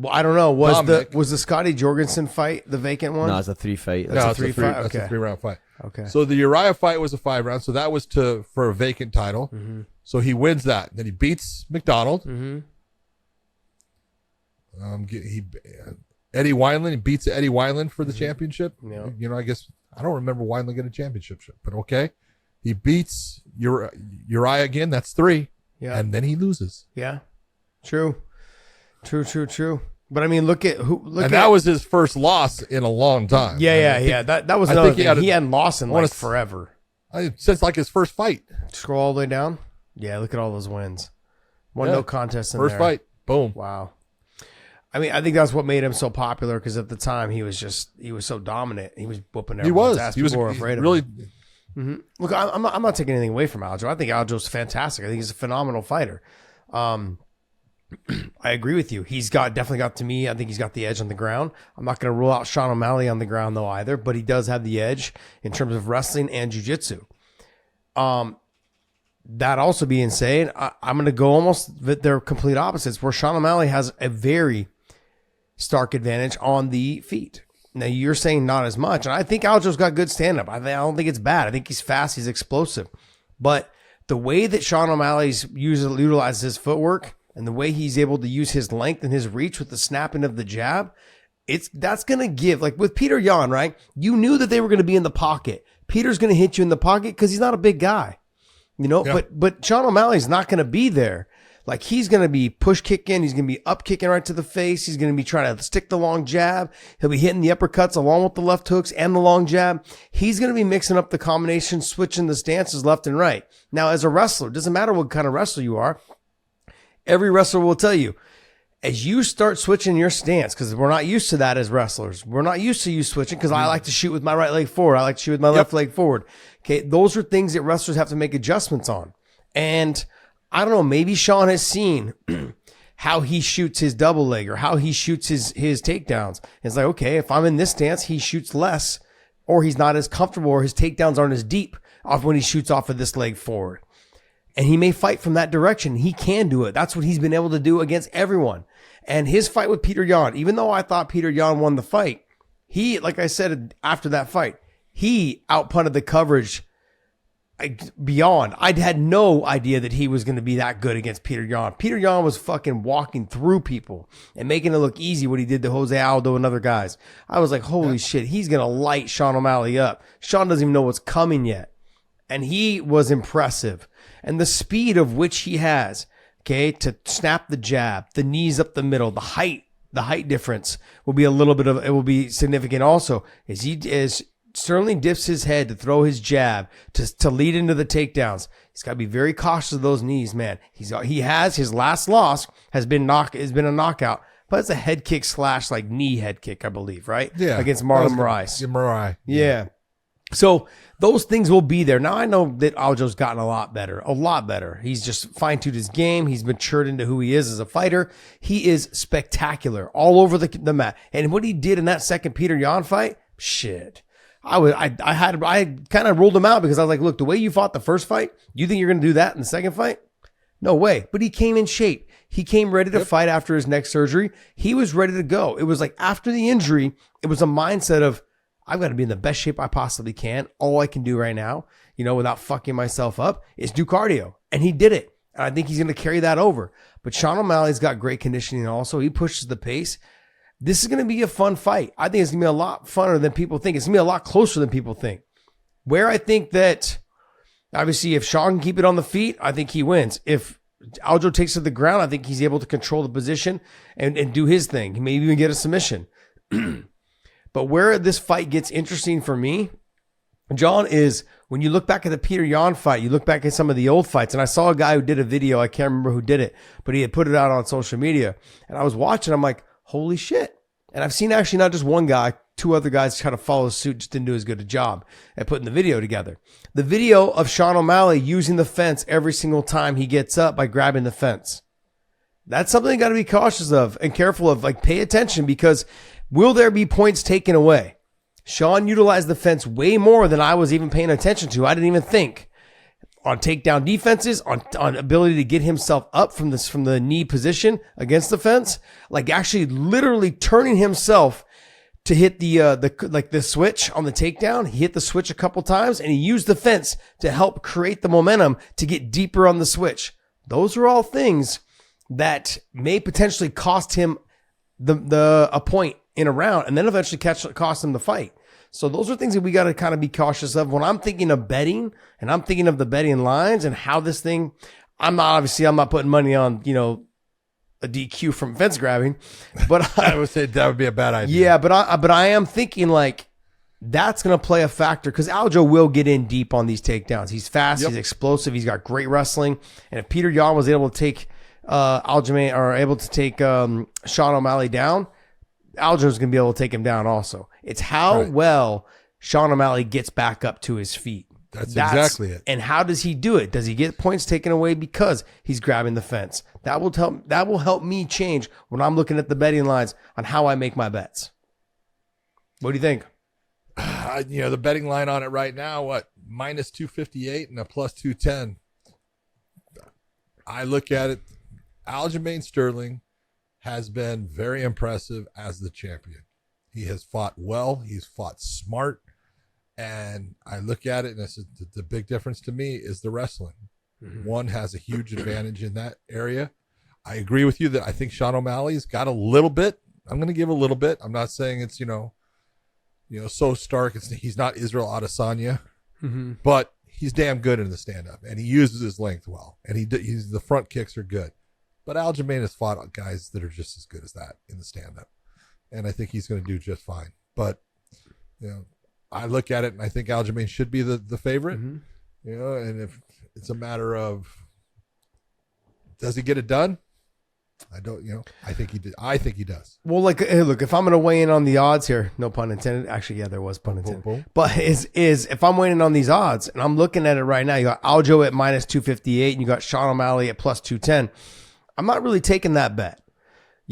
I don't know. Was Dominic. the Scotty Jorgensen fight the vacant one? No, it's a 3 fight. That's no, a three fight? That's Okay. a 3-round fight. Okay. So the Uriah fight was a 5 round. So that was for a vacant title. Mm-hmm. So he wins that. Then he beats McDonald. Mm-hmm. Eddie Wineland. He beats Eddie Wineland for the championship. Yeah. I guess I don't remember Wineland getting a championship, but okay. He beats Uriah again. That's 3. Yeah. And then he loses. Yeah. True. But I mean, look at that was his first loss in a long time. Yeah. That was I another think thing. He hadn't lost in forever. Since like his first fight. Scroll all the way down. Yeah, look at all those wins. No contest in first there. fight. Boom. Wow. I mean, I think that's what made him so popular because at the time he was so dominant. He was whooping everyone's ass. He was People were afraid of really. him. Mm-hmm. Look, I'm not taking anything away from Aljo. I think Aljo's fantastic. I think he's a phenomenal fighter. I agree with you. He's definitely got to me. I think he's got the edge on the ground. I'm not going to rule out Sean O'Malley on the ground though either, but he does have the edge in terms of wrestling and jiu-jitsu. That also being said, I'm going to go almost that they're complete opposites. Where Sean O'Malley has a very stark advantage on the feet. Now you're saying not as much, and I think Aljo's got good stand-up. I don't think it's bad. I think he's fast. He's explosive, but the way that Sean O'Malley's utilizes his footwork. And the way he's able to use his length and his reach with the snapping of the jab, that's going to give, like with Peter Yan, right? You knew that they were going to be in the pocket. Peter's going to hit you in the pocket because he's not a big guy, Yeah. But Sean O'Malley's not going to be there. Like he's going to be push kicking. He's going to be up kicking right to the face. He's going to be trying to stick the long jab. He'll be hitting the uppercuts along with the left hooks and the long jab. He's going to be mixing up the combinations, switching the stances left and right. Now, as a wrestler, doesn't matter what kind of wrestler you are. Every wrestler will tell you, as you start switching your stance, because we're not used to that as wrestlers. We're not used to you switching because I like to shoot with my right leg forward. I like to shoot with my left leg forward. Okay, those are things that wrestlers have to make adjustments on. And I don't know, maybe Sean has seen how he shoots his double leg or how he shoots his takedowns. It's like, okay, if I'm in this stance, he shoots less or he's not as comfortable or his takedowns aren't as deep off when he shoots off of this leg forward. And he may fight from that direction. He can do it. That's what he's been able to do against everyone. And his fight with Peter Yan, even though I thought Peter Yan won the fight, He, like I said, after that fight, he outpunted the coverage beyond. I had no idea that he was going to be that good against Peter Yan. Peter Yan was fucking walking through people and making it look easy what he did to Jose Aldo and other guys. I was like, holy shit, he's going to light Sean O'Malley up. Sean doesn't even know what's coming yet. And he was impressive. And the speed of which he has, okay, to snap the jab, the knees up the middle, the height difference will be it will be significant also. As Sterling dips his head to throw his jab to lead into the takedowns. He's got to be very cautious of those knees, man. He has his last loss has been a knockout, but it's a head kick / like knee head kick, I believe, right? Yeah, against Marlon Moraes. Moraes. Yeah. So those things will be there. Now I know that Aljo's gotten a lot better. He's just fine-tuned his game. He's matured into who he is as a fighter. He is spectacular all over the mat. And what he did in that second Peter Yan fight, shit. I kind of ruled him out because I was like, look, the way you fought the first fight, you think you're going to do that in the second fight? No way. But he came in shape. He came ready to fight after his neck surgery. He was ready to go. It was like after the injury, it was a mindset of, I've got to be in the best shape I possibly can. All I can do right now, without fucking myself up, is do cardio. And he did it. And I think he's going to carry that over. But Sean O'Malley's got great conditioning also. He pushes the pace. This is going to be a fun fight. I think it's going to be a lot funner than people think. It's going to be a lot closer than people think. Where I think that, obviously, if Sean can keep it on the feet, I think he wins. If Aljo takes it to the ground, I think he's able to control the position and do his thing. He may even get a submission. But where this fight gets interesting for me, John, is when you look back at the Peter Yan fight, you look back at some of the old fights, and I saw a guy who did a video. I can't remember who did it, but he had put it out on social media. And I was watching. I'm like, holy shit. And I've seen actually not just one guy, 2 other guys try to follow suit, just didn't do as good a job at putting the video together. The video of Sean O'Malley using the fence every single time he gets up by grabbing the fence. That's something you got to be cautious of and careful of, like pay attention, because will there be points taken away? Sean utilized the fence way more than I was even paying attention to. I didn't even think. On takedown defenses, on ability to get himself up from the knee position against the fence, like actually literally turning himself to hit the switch on the takedown. He hit the switch a couple times and he used the fence to help create the momentum to get deeper on the switch. Those are all things that may potentially cost him a point in a round and then eventually cost him the fight. So those are things that we got to kind of be cautious of when I'm thinking of betting and I'm thinking of the betting lines and how this thing, I'm not putting money on, a DQ from fence grabbing, but I would say that would be a bad idea. Yeah. But I am thinking like that's going to play a factor because Aljo will get in deep on these takedowns. He's fast. He's explosive. He's got great wrestling. And if Peter Yan was able to take, Aljamain or able to take, Sean O'Malley down, Aljo's going to be able to take him down also. It's how well Sean O'Malley gets back up to his feet. That's exactly it. And how does he do it? Does he get points taken away because he's grabbing the fence? That will help me change when I'm looking at the betting lines on how I make my bets. What do you think? The betting line on it right now, minus 258 and a plus 210. I look at it, Aljamain Sterling has been very impressive as the champion. He has fought well. He's fought smart. And I look at it, and this is the big difference to me is the wrestling. Mm-hmm. One has a huge advantage in that area. I agree with you that I think Sean O'Malley's got a little bit. I'm going to give a little bit. I'm not saying it's, so stark. He's not Israel Adesanya, but he's damn good in the stand-up, and he uses his length well, and the front kicks are good. But Aljamain has fought guys that are just as good as that in the stand-up, and I think he's going to do just fine. But I look at it and I think Aljamain should be the favorite. And if it's a matter of does he get it done, I don't. I think he did. I think he does. Well, hey, look, if I'm going to weigh in on the odds here, no pun intended. Actually, yeah, there was pun intended. Boom, boom. But is if I'm weighing in on these odds and I'm looking at it right now, you got Aljo at minus 258 and you got Sean O'Malley at plus 210. I'm not really taking that bet.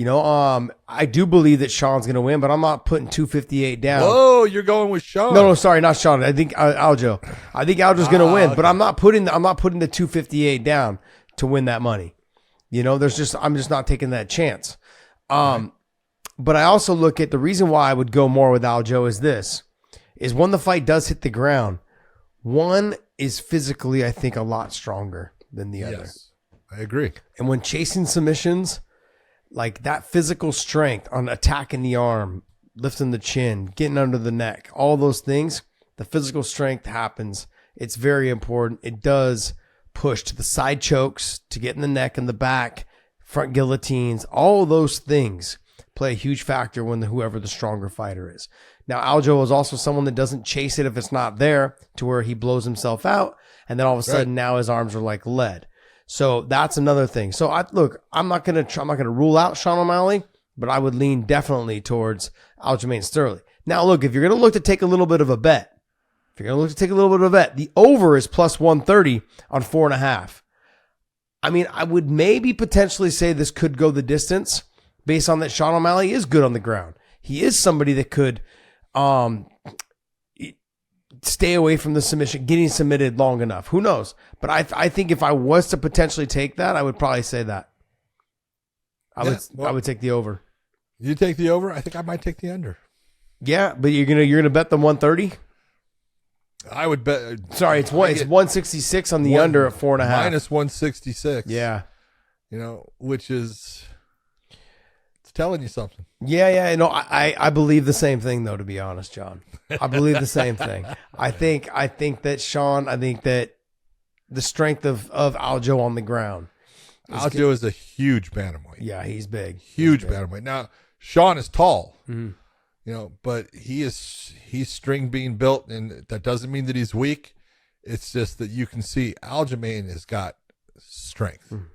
I do believe that Sean's going to win, but I'm not putting 258 down. Whoa, you're going with Sean. No, sorry, not Sean. I think Aljo. I think Aljo's going to win, but I'm not putting the 258 down to win that money. I'm just not taking that chance. But I also look at the reason why I would go more with Aljo is when the fight does hit the ground, one is physically, I think, a lot stronger than the other. Yes, I agree. And when chasing submissions, like that physical strength on attacking the arm, lifting the chin, getting under the neck, all those things, the physical strength happens. It's very important. It does push to the side chokes, to get in the neck and the back, front guillotines, all of those things play a huge factor when whoever the stronger fighter is. Now, Aljo is also someone that doesn't chase it if it's not there, to where he blows himself out, and then all of a sudden now his arms are like lead. So that's another thing. So I'm not gonna rule out Sean O'Malley, but I would lean definitely towards Aljamain Sterling. Now, look, if you're gonna look to take a little bit of a bet, the over is plus 130 on 4.5. I mean, I would maybe potentially say this could go the distance based on that Sean O'Malley is good on the ground. He is somebody that could stay away from the submission, getting submitted long enough. Who knows? But I think if I was to potentially take that, I would probably say that. I would take the over. You take the over? I think I might take the under. Yeah, but you're gonna bet them 130? I would bet. Sorry, it's 166 on the under at 4.5. Minus 166. Yeah. Which is, it's telling you something. Yeah. No, I believe the same thing though, to be honest, John. I believe the same thing. I think that the strength of Aljo on the ground. Aljo is a huge bantamweight. Yeah, he's big. Huge bantamweight. Now, Sean is tall. Mm-hmm. But he's string being built, and that doesn't mean that he's weak. It's just that you can see Aljamain has got strength. Mm.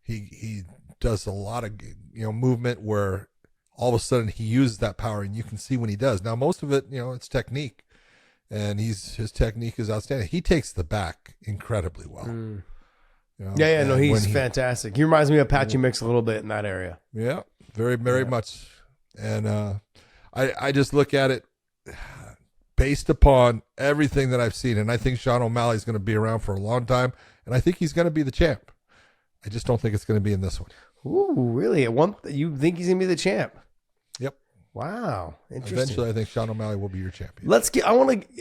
He does a lot of movement where all of a sudden he uses that power, and you can see when he does. Now, most of it, it's technique, and his technique is outstanding. He takes the back incredibly well. Mm. He's fantastic. He reminds me of Patchy Mix a little bit in that area. Yeah, very, very much. And I just look at it based upon everything that I've seen, and I think Sean O'Malley is going to be around for a long time, and I think he's going to be the champ. I just don't think it's going to be in this one. Ooh, really? You think he's going to be the champ? Yep. Wow. Interesting. Eventually, I think Sean O'Malley will be your champion.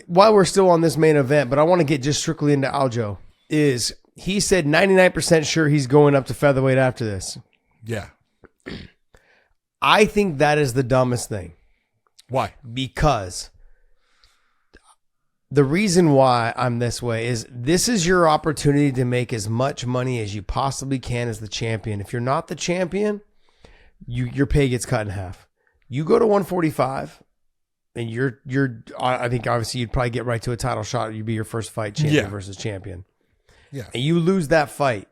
While we're still on this main event, but I want to get just strictly into Aljo, he said 99% sure he's going up to featherweight after this. Yeah. I think that is the dumbest thing. Why? Because the reason why I'm this way is this is your opportunity to make as much money as you possibly can as the champion. If you're not the champion, your pay gets cut in half. You go to 145, and I think obviously you'd probably get right to a title shot. You'd be your first fight, champion versus champion. Yeah. And you lose that fight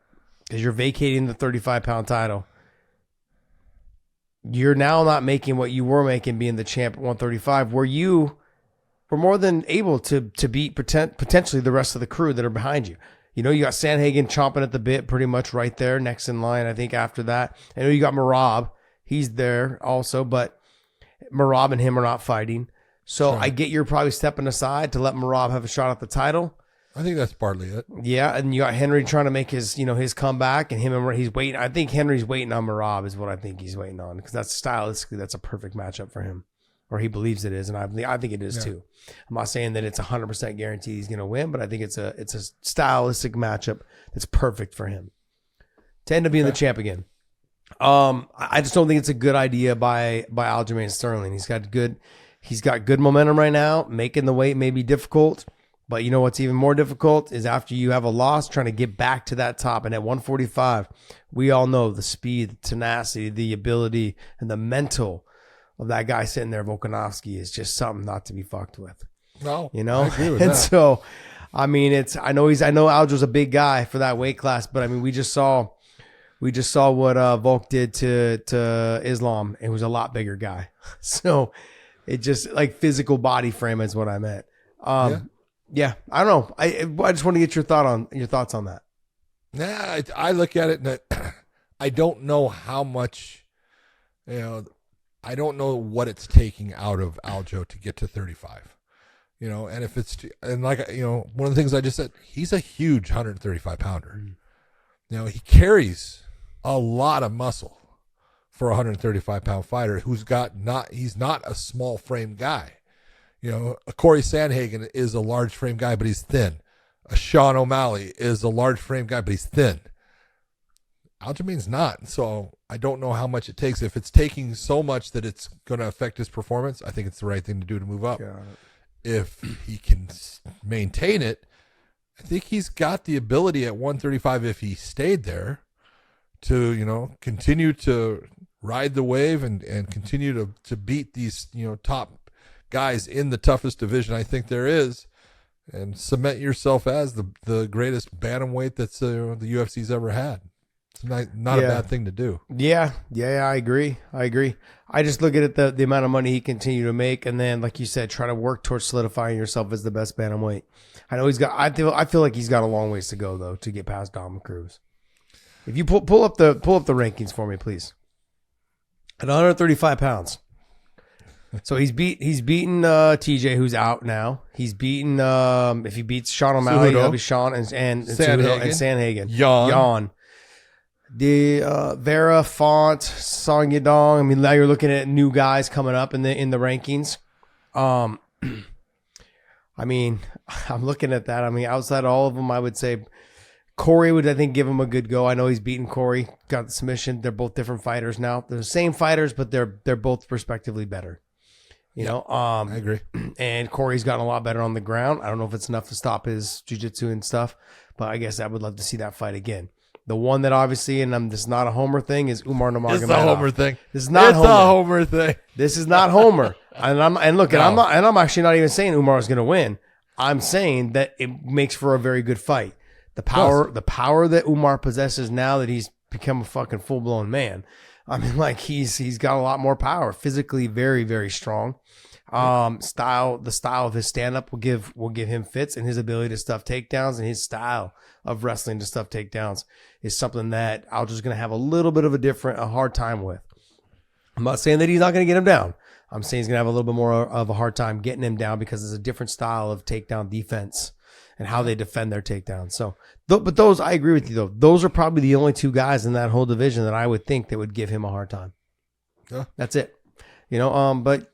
because you're vacating the 35-pound title. You're now not making what you were making being the champ at 135, where you were more than able to beat potentially the rest of the crew that are behind you. You got Sandhagen chomping at the bit pretty much right there, next in line, I think, after that. I know you got Merab. He's there also, but Merab and him are not fighting. So I get you're probably stepping aside to let Merab have a shot at the title. I think that's partly it. Yeah, and you got Henry trying to make his comeback, and he's waiting. I think Henry's waiting on Merab is what I think he's waiting on, because that's stylistically that's a perfect matchup for him, or he believes it is, and I think it is too. I'm not saying that it's 100% guaranteed he's going to win, but I think it's a stylistic matchup that's perfect for him to end up being the champ again. I just don't think it's a good idea by Aljamain Sterling. He's got good momentum right now. Making the weight may be difficult. But you know what's even more difficult is after you have a loss, trying to get back to that top. And at 145, we all know the speed, the tenacity, the ability, and the mental of that guy sitting there, Volkanovski, is just something not to be fucked with. No, I agree with and that. So, I mean, I know Aljo's a big guy for that weight class, but I mean, we just saw what Volk did to Islam. It was a lot bigger guy. So it just like physical body frame is what I meant. Yeah, I don't know. I just want to get your thoughts on that. Yeah, I look at it and I don't know how much, I don't know what it's taking out of Aljo to get to 35. And if it's, and like, one of the things I just said, he's a huge 135 pounder. He carries a lot of muscle for a 135-pound fighter he's not a small frame guy. You know, a Corey Sandhagen is a large frame guy, but he's thin. A Sean O'Malley is a large frame guy, but he's thin. Aljamain's not. So I don't know how much it takes. If it's taking so much that it's going to affect his performance, I think it's the right thing to do to move up. If he can maintain it, I think he's got the ability at 135, if he stayed there, to, you know, continue to ride the wave and continue to beat these, you know, top guys in the toughest division I think there is, and cement yourself as the greatest bantamweight that's the UFC's ever had. It's not a bad thing to do. Yeah, I agree. I just look at it, the amount of money he continued to make, and then, like you said, try to work towards solidifying yourself as the best bantamweight. I know I feel like he's got a long ways to go though to get past Dom Cruz. If you pull up the rankings for me, please. At 135 pounds. So he's beaten TJ, who's out now. He's beaten if he beats Sean O'Malley, that'll be Sean and Sandhagen. Yan. The Vera, Font, Song Yadong. I mean, now you're looking at new guys coming up in the rankings. I mean, I'm looking at that. I mean, outside all of them, I would say Corey would, I think, give him a good go. I know he's beaten Corey, got the submission. They're both different fighters now. They're the same fighters, but they're both respectively better. You know, I agree. And Corey's gotten a lot better on the ground. I don't know if it's enough to stop his jiu-jitsu and stuff, but I guess I would love to see that fight again. The one that obviously, and this is not a Homer thing, is Umar Nurmagomedov. It's a Homer thing. This is not Homer. It's a Homer thing. This is not Homer. I'm actually not even saying Umar is going to win. I'm saying that it makes for a very good fight. The power that Umar possesses now that he's become a fucking full blown man. I mean, like he's got a lot more power. Physically, very, very strong. The style of his stand up will give him fits, and his ability to stuff takedowns and his style of wrestling to stuff takedowns is something that Aljo's going to have a little bit of a hard time with. I'm not saying that he's not going to get him down. I'm saying he's going to have a little bit more of a hard time getting him down because it's a different style of takedown defense and how they defend their takedowns. So, but those, I agree with you though. Those are probably the only two guys in that whole division that I would think that would give him a hard time. Yeah. That's it. You know, but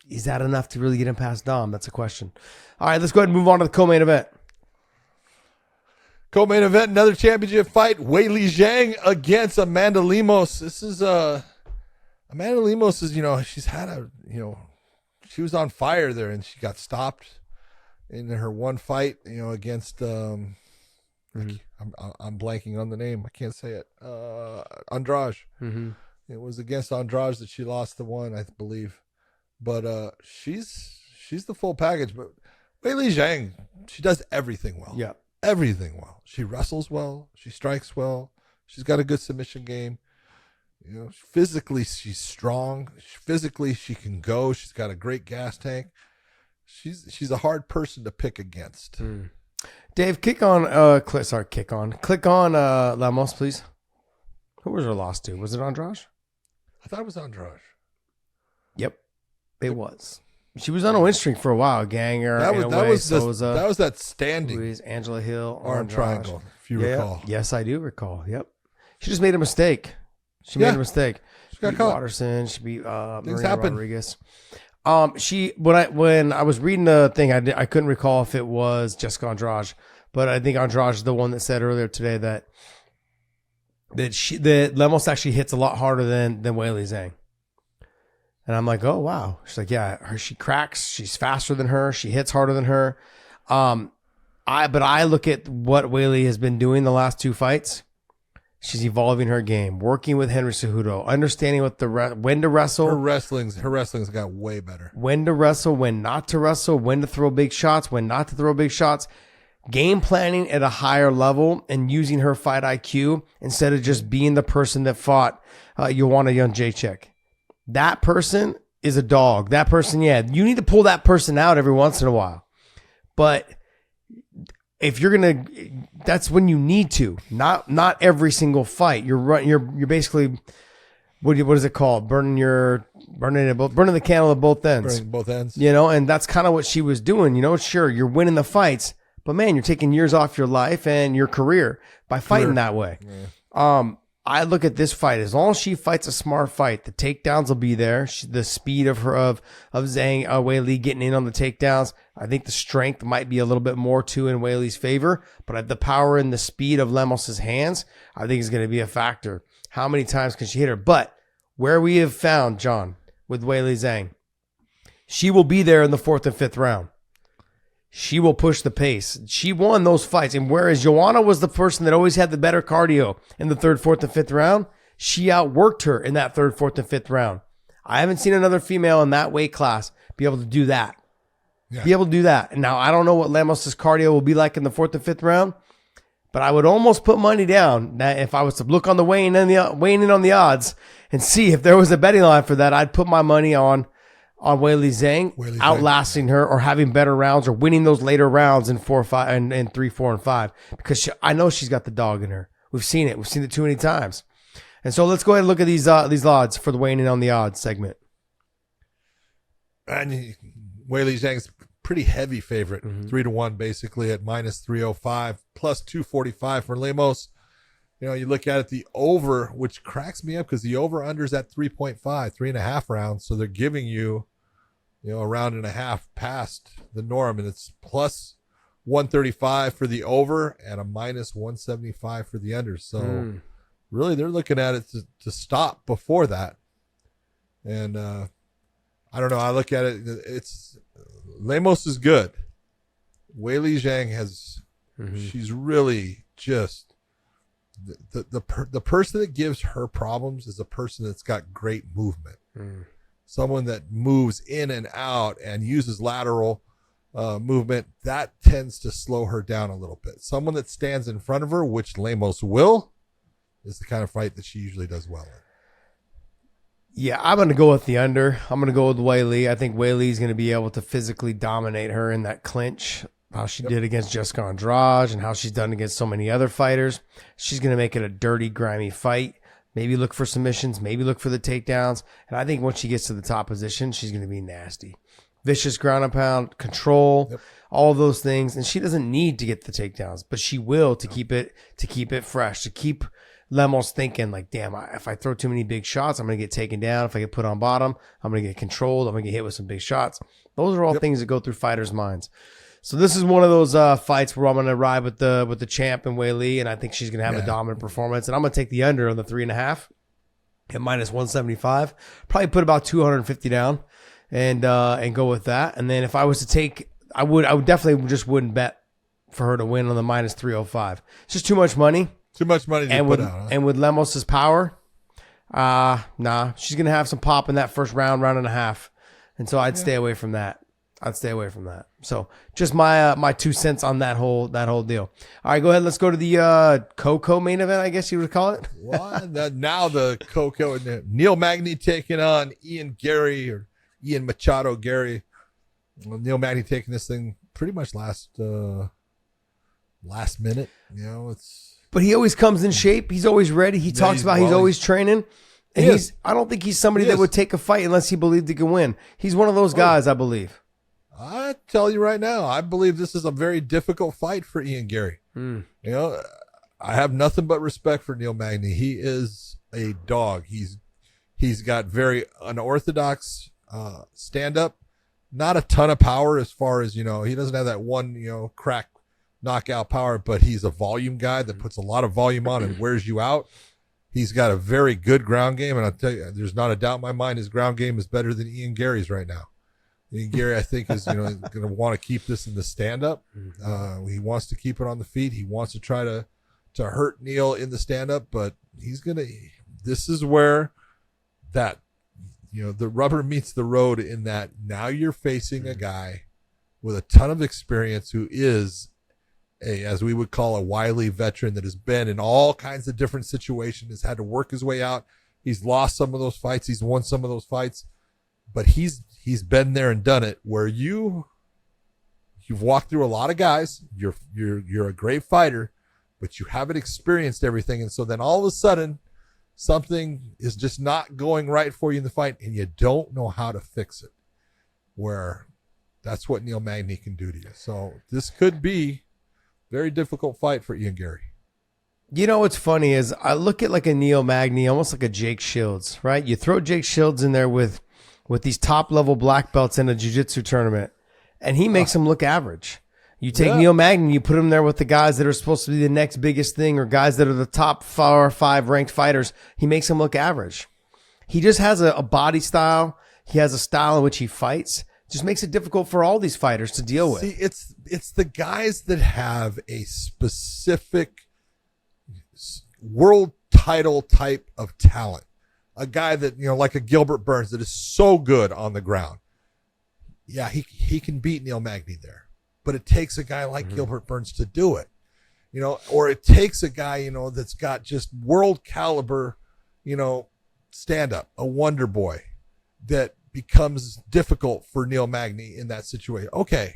is that enough to really get him past Dom? That's a question. All right, let's go ahead and move on to the co-main event. Co-main event, another championship fight. Weili Zhang against Amanda Lemos. This is Amanda Lemos is, you know, she's had she was on fire there and she got stopped in her one fight, you know, against I'm blanking on the name. I can't say it. Andrade. Mm-hmm. It was against Andrade that she lost the one, I believe. But she's the full package. But Weili Zhang, she does everything well. Yeah. Everything well. She wrestles well. She strikes well. She's got a good submission game. You know, physically she's strong. Physically she can go. She's got a great gas tank. She's a hard person to pick against. Dave, click on Lemos, please. Who was her loss to? Was it Andrade? I thought it was Andrade. Yep, it was. She was on a win streak for a while. Ganger. That was that standing. Louise, Angela Hill, arm triangle. If you recall. Yes, I do recall. Yep. She just made a mistake. She made a mistake. She got beat caught. Watterson. She beat Marina happen. Rodriguez. When I was reading the thing, I couldn't recall if it was Jessica Andrade, but I think Andrade is the one that said earlier today that Lemos actually hits a lot harder than Weili Zhang. And I'm like, oh wow. She's like, yeah, she cracks. She's faster than her. She hits harder than her. But I look at what Weili has been doing the last two fights. She's evolving her game, working with Henry Cejudo, understanding when to wrestle. Her wrestling's got way better. When to wrestle, when not to wrestle, when to throw big shots, when not to throw big shots. Game planning at a higher level and using her fight IQ instead of just being the person that fought Joanna Jędrzejczyk. That person is a dog. That person, you need to pull that person out every once in a while. But if you're gonna, that's when you need to. Not every single fight. You're basically, what is it called? Burning the candle at both ends. Burning both ends. You know, and that's kind of what she was doing. You know, sure, you're winning the fights, but man, you're taking years off your life and your career by fighting that way. Yeah. I look at this fight, as long as she fights a smart fight, the takedowns will be there. The speed of Zhang Weili getting in on the takedowns. I think the strength might be a little bit more too in Weili's favor, but the power and the speed of Lemos's hands, I think is going to be a factor. How many times can she hit her? But where we have found, John, with Weili Zhang, she will be there in the 4th and 5th round. She will push the pace. She won those fights. And whereas Joanna was the person that always had the better cardio in the 3rd, 4th, and 5th round, she outworked her in that 3rd, 4th, and 5th round. I haven't seen another female in that weight class be able to do that. Yeah. Be able to do that. And now I don't know what Lemos's cardio will be like in the 4th and 5th round, but I would almost put money down that if I was to look on the weighing in on the odds and see if there was a betting line for that, I'd put my money on Weili Zhang outlasting her or having better rounds or winning those later rounds in 4, 5, and 3, 4, and 5 because I know she's got the dog in her. We've seen it. We've seen it too many times. And so let's go ahead and look at these odds for the weighing in on the odds segment. And Weili Zhang's pretty heavy favorite, 3-1 basically at -305 plus 245 for Lemos. You know, you look at it, the over, which cracks me up because the over under's at 3.5, 3.5 rounds. So they're giving you, a round and a half past the norm, and it's plus 135 for the over and a minus 175 for the under. So really they're looking at it to stop before that. And I don't know. I look at it. It's Lemos is good. Weili Zhang she's really just the person that gives her problems is a person that's got great movement. Someone that moves in and out and uses lateral movement, that tends to slow her down a little bit. Someone that stands in front of her, which Lemos will, is the kind of fight that she usually does well in. Yeah, I'm going to go with the under. I'm going to go with Weili. I think Weili's going to be able to physically dominate her in that clinch, how she did against Jessica Andrade and how she's done against so many other fighters. She's going to make it a dirty, grimy fight. Maybe look for submissions, maybe look for the takedowns. And I think once she gets to the top position, she's going to be nasty. Vicious ground and pound, control, all of those things. And she doesn't need to get the takedowns, but she will to keep it fresh, to keep Lemos thinking like, damn, if I throw too many big shots, I'm going to get taken down. If I get put on bottom, I'm going to get controlled. I'm going to get hit with some big shots. Those are all things that go through fighters' minds. So this is one of those fights where I'm going to ride with the champ and Weili, and I think she's going to have a dominant performance. And I'm going to take the under on the 3.5 at minus 175. Probably put about 250 down and go with that. And then if I was to take, I would definitely just wouldn't bet for her to win on the minus 305. It's just too much money. Too much money to put out. Huh? And with Lemos's power, nah, she's going to have some pop in that first round and a half. And so I'd stay away from that. So just my 2 cents on that whole deal. All right, go ahead. Let's go to the Coco main event, I guess you would call it. Now the Coco, Neil Magny taking on Ian Machado Gary. Well, Neil Magny taking this thing pretty much last minute. But he always comes in shape. He's always ready. He talks about he's always training. And I don't think he's somebody that would take a fight unless he believed he could win. He's one of those guys, I believe. I tell you right now, I believe this is a very difficult fight for Ian Gary. I have nothing but respect for Neil Magny. He is a dog. He's got very unorthodox stand-up, not a ton of power as far as, he doesn't have that one, crack knockout power, but he's a volume guy that puts a lot of volume on and wears you out. He's got a very good ground game, and I'll tell you, there's not a doubt in my mind his ground game is better than Ian Gary's right now. Ian Gary, I think, is going to want to keep this in the stand-up. He wants to keep it on the feet. He wants to try to hurt Neil in the stand-up, but this is where that, the rubber meets the road in that now you're facing a guy with a ton of experience who is as we would call a wily veteran that has been in all kinds of different situations, has had to work his way out. He's lost some of those fights. He's won some of those fights, but he's been there and done it where you've walked through a lot of guys. You're a great fighter, but you haven't experienced everything. And so then all of a sudden something is just not going right for you in the fight and you don't know how to fix it, where that's what Neil Magny can do to you. So this could be very difficult fight for Ian Gary. You know what's funny is I look at like a Neil Magny, almost like a Jake Shields, right? You throw Jake Shields in there with these top level black belts in a jiu-jitsu tournament, and he makes him look average. You take Neil Magny, you put him there with the guys that are supposed to be the next biggest thing, or guys that are the top 4 or 5 ranked fighters. He makes him look average. He just has a body style. He has a style in which he fights. Just makes it difficult for all these fighters to deal with. See, it's the guys that have a specific world title type of talent. A guy that, like a Gilbert Burns that is so good on the ground. Yeah, he can beat Neil Magny there. But it takes a guy like Gilbert Burns to do it. Or it takes a guy, that's got just world caliber, stand up, a wonder boy that becomes difficult for Neil Magny in that situation. Okay.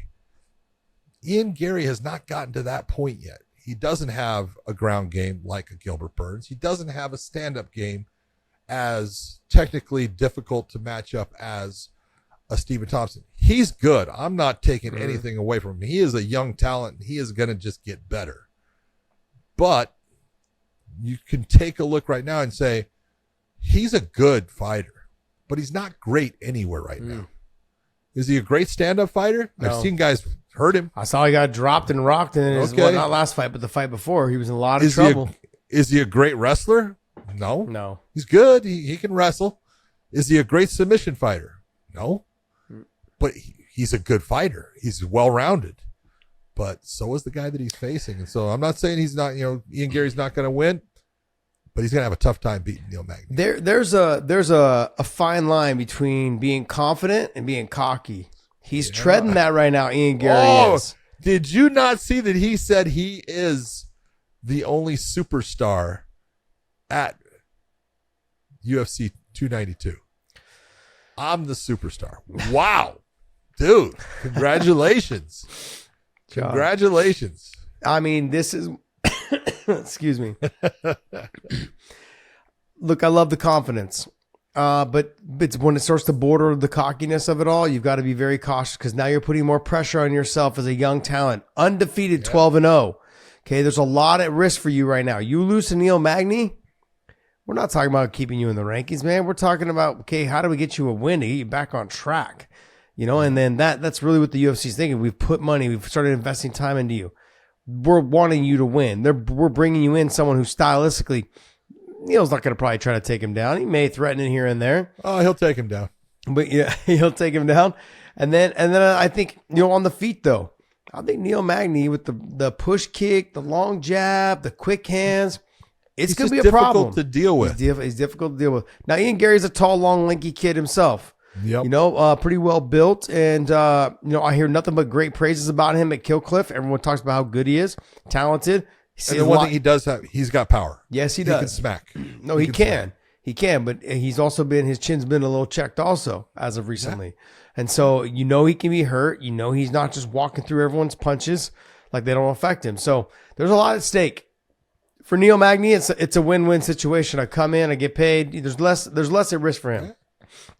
Ian Gary has not gotten to that point yet. He doesn't have a ground game like a Gilbert Burns. He doesn't have a stand-up game as technically difficult to match up as a Stephen Thompson. He's good. I'm not taking anything away from him. He is a young talent. He is going to just get better. But you can take a look right now and say, he's a good fighter, but he's not great anywhere right now. Is he a great stand-up fighter? No. I've seen guys hurt him. I saw he got dropped and rocked in his, not last fight, but the fight before. He was in a lot of trouble. Is he a great wrestler? No. No. He's good. He can wrestle. Is he a great submission fighter? No. But he's a good fighter. He's well-rounded. But so is the guy that he's facing. And so I'm not saying he's not, Ian Gary's not going to win, but he's going to have a tough time beating Neil Magny. There's a fine line between being confident and being cocky. He's treading that right now, Ian Gary is. Did you not see that he said he is the only superstar at UFC 292? I'm the superstar. Wow. Dude, congratulations. Congratulations. I mean, this is excuse me. Look, I love the confidence. But it's when it starts to border the cockiness of it all, you've got to be very cautious because now you're putting more pressure on yourself as a young talent. Undefeated 12-0. Okay, there's a lot at risk for you right now. You lose to Neil Magny, we're not talking about keeping you in the rankings, man. We're talking about, okay, how do we get you a win to get you back on track? And then that's really what the UFC is thinking. We've put money, we've started investing time into you. We're wanting you to win. We're bringing you in someone who stylistically, Neil's not going to probably try to take him down. He may threaten it here and there. Oh, he'll take him down. But yeah, he'll take him down. And then I think, on the feet though, I think Neil Magny with the push kick, the long jab, the quick hands, it's going to be a problem. To deal with. He's difficult to deal with. Now, Ian Gary's a tall, long, lanky kid himself. Yep. Pretty well built. And, I hear nothing but great praises about him at Kill Cliff. Everyone talks about how good he is, talented. And the one thing he does have, he's got power. Yes, he does. He can smack. No, he can. He can, but he's also his chin's been a little checked also as of recently. Yeah. And so, he can be hurt. He's not just walking through everyone's punches like they don't affect him. So there's a lot at stake. For Neil Magny, it's a win-win situation. I come in, I get paid. There's less at risk for him. Yeah,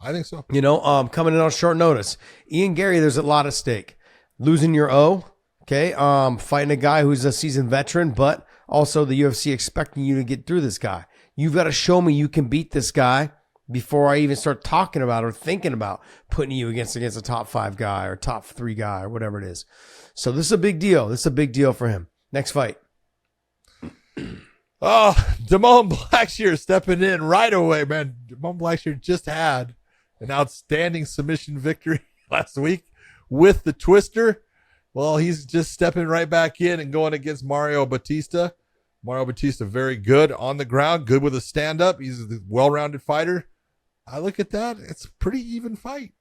I think so. Coming in on short notice. Ian Gary, there's a lot at stake. Losing your O, okay? Fighting a guy who's a seasoned veteran, but also the UFC expecting you to get through this guy. You've got to show me you can beat this guy before I even start talking about or thinking about putting you against a top 5 guy or top 3 guy or whatever it is. So this is a big deal. This is a big deal for him. Next fight. Damone Blackshear stepping in right away, man. Damone Blackshear just had an outstanding submission victory last week with the twister. Well, he's just stepping right back in and going against Mario Batista. Mario Batista, very good on the ground, good with a stand-up. He's a well-rounded fighter. I look at that. It's a pretty even fight.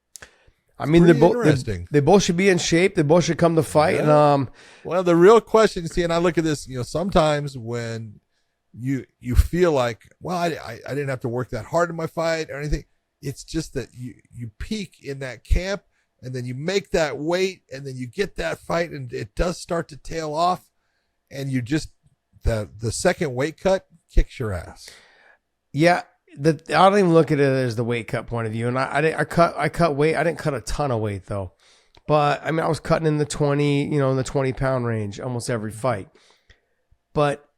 I mean, they both should be in shape. They both should come to fight. Yeah. And, well, the real question, and I look at this, sometimes when you feel like, well, I didn't have to work that hard in my fight or anything. It's just that you peak in that camp and then you make that weight and then you get that fight and it does start to tail off and you just, the second weight cut kicks your ass. Yeah. I don't even look at it as the weight cut point of view. And I cut weight. I didn't cut a ton of weight though. But I mean, I was cutting in the 20, in the 20-pound range almost every fight. But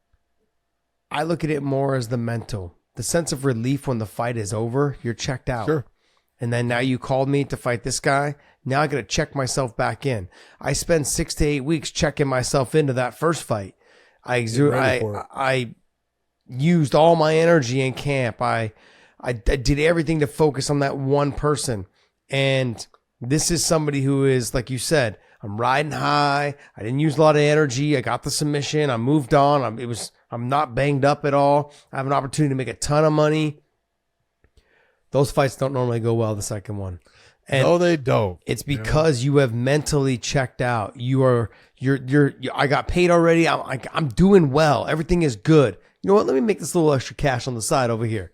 I look at it more as the mental, the sense of relief when the fight is over. You're checked out. Sure. And then now you called me to fight this guy. Now I got to check myself back in. I spend 6 to 8 weeks checking myself into that first fight. I used all my energy in camp. I did everything to focus on that one person. And this is somebody who is, like you said, I'm riding high. I didn't use a lot of energy. I got the submission. I moved on. I'm not banged up at all. I have an opportunity to make a ton of money. Those fights don't normally go well, the second one. And no, they don't. It's because you have mentally checked out. I got paid already. I'm doing well. Everything is good. You know what? Let me make this little extra cash on the side over here.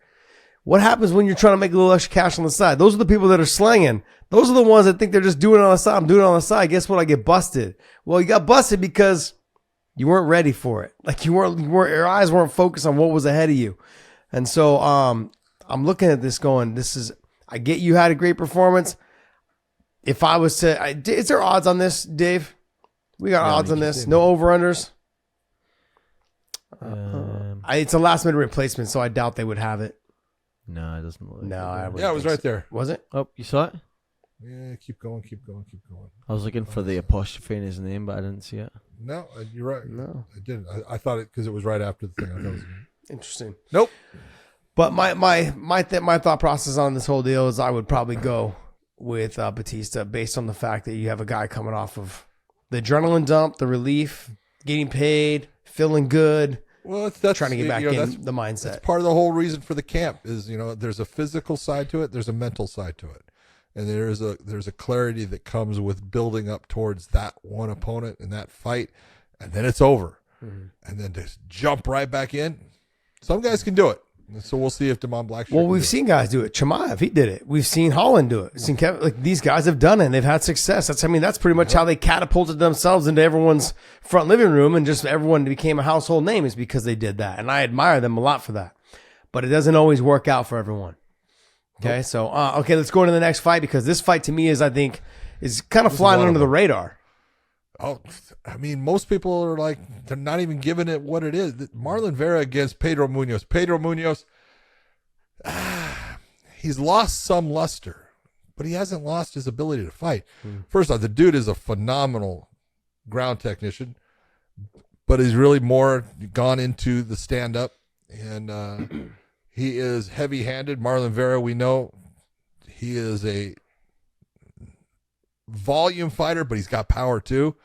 What happens when you're trying to make a little extra cash on the side? Those are the people that are slanging. Those are the ones that think they're just doing it on the side. I'm doing it on the side. Guess what? I get busted. Well, you got busted because you weren't ready for it. Like your eyes weren't focused on what was ahead of you. And so, I'm looking at this going, I get you had a great performance. If I was to, is there odds on this, Dave? We got odds on this. No over-unders? It's a last-minute replacement, so I doubt they would have it. No, it doesn't look like Yeah, it was right there. Was it? Oh, you saw it? Yeah, keep going. I was looking for the apostrophe in his name, but I didn't see it. No, you're right. No. I didn't. I thought it because it was right after the thing. I thought it was... Interesting. Nope. But my thought process on this whole deal is I would probably go with Batista based on the fact that you have a guy coming off of the adrenaline dump, the relief, getting paid, feeling good. Well, that's trying to get back in the mindset. That's part of the whole reason for the camp is, there's a physical side to it. There's a mental side to it. And there's a clarity that comes with building up towards that one opponent in that fight. And then it's over. Mm-hmm. And then just jump right back in. Some guys can do it. So we'll see if Damon Blackshear. Well, we've seen guys do it. Chimaev, he did it. We've seen Holland do it. We've seen Kevin, these guys have done it and they've had success. That's pretty much how they catapulted themselves into everyone's front living room and just everyone became a household name is because they did that. And I admire them a lot for that. But it doesn't always work out for everyone. Okay. Nope. So, let's go into the next fight because this fight to me is kind of flying under the radar. Oh, most people are like, they're not even giving it what it is. Marlon Vera against Pedro Munoz. Pedro Munoz, he's lost some luster, but he hasn't lost his ability to fight. First off, the dude is a phenomenal ground technician, but he's really more gone into the stand-up, and he is heavy-handed. Marlon Vera, we know, he is a volume fighter, but he's got power too.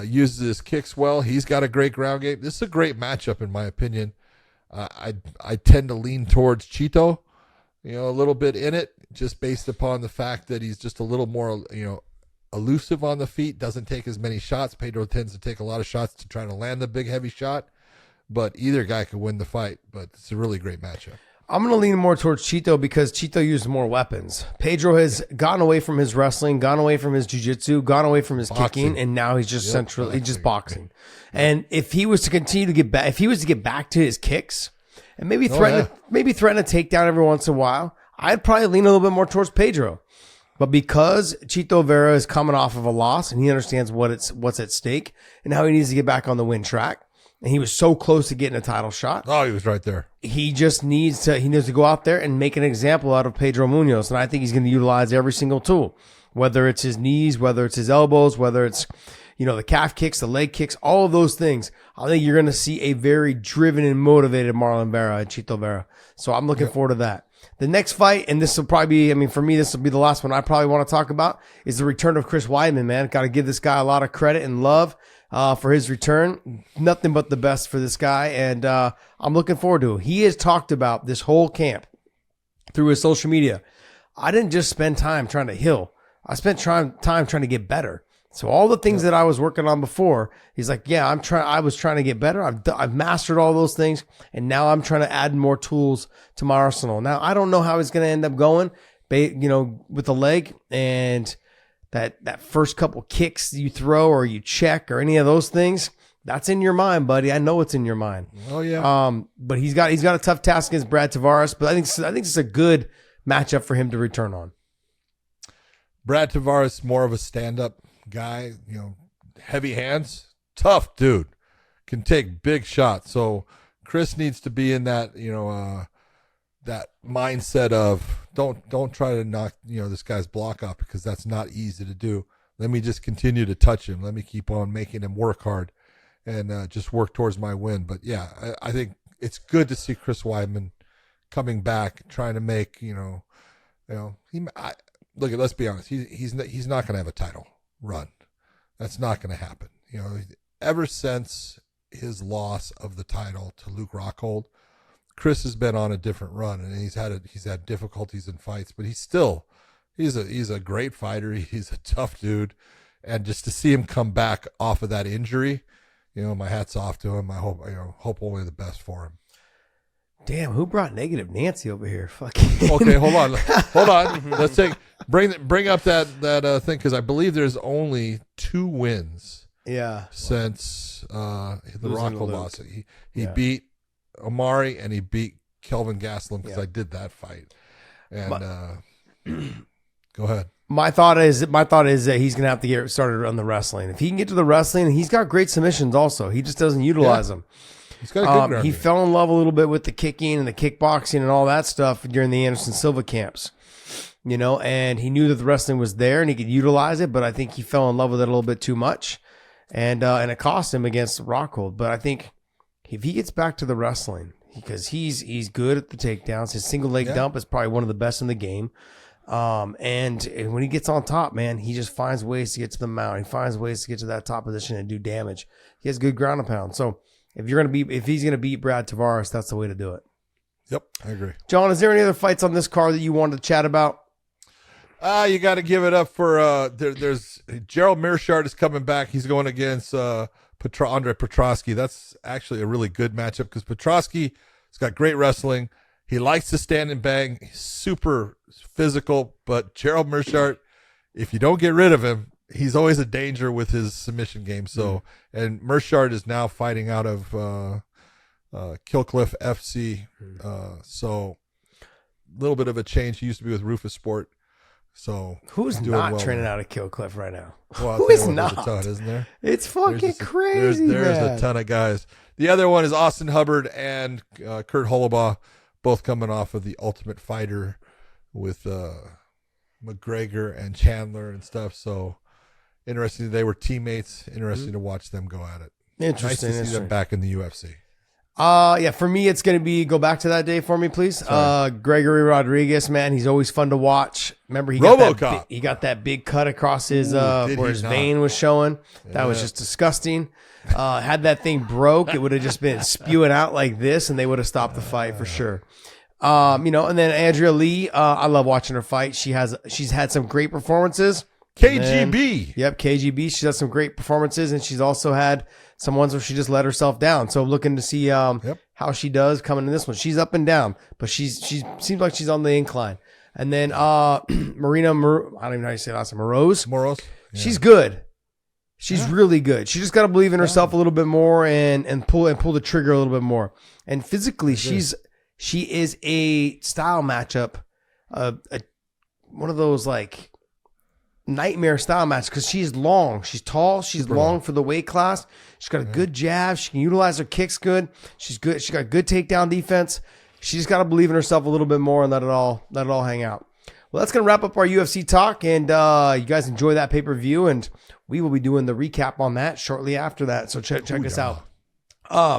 Uses his kicks well. He's got a great ground game. This is a great matchup in my opinion. I tend to lean towards Chito, a little bit in it, just based upon the fact that he's just a little more, elusive on the feet, doesn't take as many shots. Pedro tends to take a lot of shots to try to land the big heavy shot, but either guy could win the fight, but it's a really great matchup. I'm going to lean more towards Chito because Chito used more weapons. Pedro has gotten away from his wrestling, gone away from his jiu-jitsu, gone away from his kicking, and now he's just he's just boxing. And if he was to continue to get back, to his kicks and maybe threaten a takedown every once in a while, I'd probably lean a little bit more towards Pedro. But because Chito Vera is coming off of a loss and he understands what's at stake and how he needs to get back on the win track, and he was so close to getting a title shot. Oh, he was right there. He just needs to go out there and make an example out of Pedro Munoz. And I think he's going to utilize every single tool, whether it's his knees, whether it's his elbows, whether it's, the calf kicks, the leg kicks, all of those things. I think you're going to see a very driven and motivated Marlon Vera and Chito Vera. So I'm looking forward to that. The next fight, and this will probably be, for me, this will be the last one I probably want to talk about, is the return of Chris Weidman, man. Got to give this guy a lot of credit and love. For his return. Nothing but the best for this guy, and I'm looking forward to it. He has talked about this whole camp through his social media. I didn't just spend time trying to heal. I spent time trying to get better. So all the things that I was working on before, he's like, yeah, I was trying to get better. I've mastered all those things, and now I'm trying to add more tools to my arsenal. Now, I don't know how he's going to end up going, with the leg and that first couple kicks you throw or you check or any of those things, that's in your mind, buddy. I know it's in your mind. Oh yeah. But he's got a tough task against Brad Tavares, but I think it's a good matchup for him to return on. Brad Tavares, more of a stand-up guy, heavy hands, tough dude, can take big shots. So Chris needs to be in that, that mindset of don't try to knock, this guy's block off, because that's not easy to do. Let me just continue to touch him. Let me keep on making him work hard and just work towards my win. But yeah, I think it's good to see Chris Weidman coming back, trying to make, let's be honest. He's not going to have a title run. That's not going to happen. Ever since his loss of the title to Luke Rockhold, Chris has been on a different run, and he's had difficulties in fights, but he's a great fighter. He's a tough dude, and just to see him come back off of that injury, my hat's off to him. I hope only the best for him. Damn, who brought negative Nancy over here? Fucking. Okay, hold on. Let's bring up that thing, because I believe there's only 2 wins. Yeah. Since the Rockhold loss, he Yeah. beat Omari and he beat Kelvin Gastelum, because I did that fight. And go ahead. My thought is that he's gonna have to get started on the wrestling. If he can get to the wrestling, he's got great submissions. Also, he just doesn't utilize them. He's got a good ground He game. fell in love a little bit with the kicking and the kickboxing and all that stuff during the Anderson Silva camps. And he knew that the wrestling was there and he could utilize it, but I think he fell in love with it a little bit too much, and it cost him against Rockhold. But I think if he gets back to the wrestling, because he's good at the takedowns, his single leg dump is probably one of the best in the game. And when he gets on top, man, he just finds ways to get to the mount. He finds ways to get to that top position and do damage. He has good ground and pound. So if he's gonna beat Brad Tavares, that's the way to do it. Yep, I agree. John, is there any other fights on this card that you wanted to chat about? You got to give it up for there's Gerald Mearshart is coming back. He's going against Andre Petrosky. That's actually a really good matchup, because Petrosky has got great wrestling. He likes to stand and bang. He's super physical, but Gerald Mearshart, if you don't get rid of him, he's always a danger with his submission game. So, and Mearshart is now fighting out of Killcliff FC. So a little bit of a change. He used to be with Rufus Sport. So Who's doing not well training there. out of Killcliff right now? Well, Who is there's not? a ton, isn't there? It's fucking crazy, There's man. a ton of guys. The other one is Austin Hubbard and Kurt Holobaugh, both coming off of the Ultimate Fighter with McGregor and Chandler and stuff. So interesting. They were teammates. Interesting to watch them go at it. Interesting. Nice to see them back in the UFC. For me, it's going to be, go back to that day for me, please. Gregory Rodriguez, man, he's always fun to watch. Remember, he got that big cut across his, where his vein was showing. That was just disgusting. Had that thing broke, it would have just been spewing out like this, and they would have stopped the fight for sure. And then Andrea Lee, I love watching her fight. She's had some great performances. KGB. Yep, KGB. She's had some great performances, and she's also had some ones where she just let herself down. So I'm looking to see how she does coming in this one. She's up and down, but she seems like she's on the incline. And then Marina, I don't even know how you say it last name. Moros. Yeah. She's good. She's really good. She just got to believe in herself a little bit more and pull the trigger a little bit more. And physically, she is a style matchup, one of those like nightmare style match, because she's long, she's tall, she's long for the weight class. She's got a good jab. She can utilize her kicks good. She's good. She got good takedown defense. She just got to believe in herself a little bit more and let it all hang out. Well, that's gonna wrap up our UFC talk, and you guys enjoy that pay-per-view, and we will be doing the recap on that shortly after that. So check us out.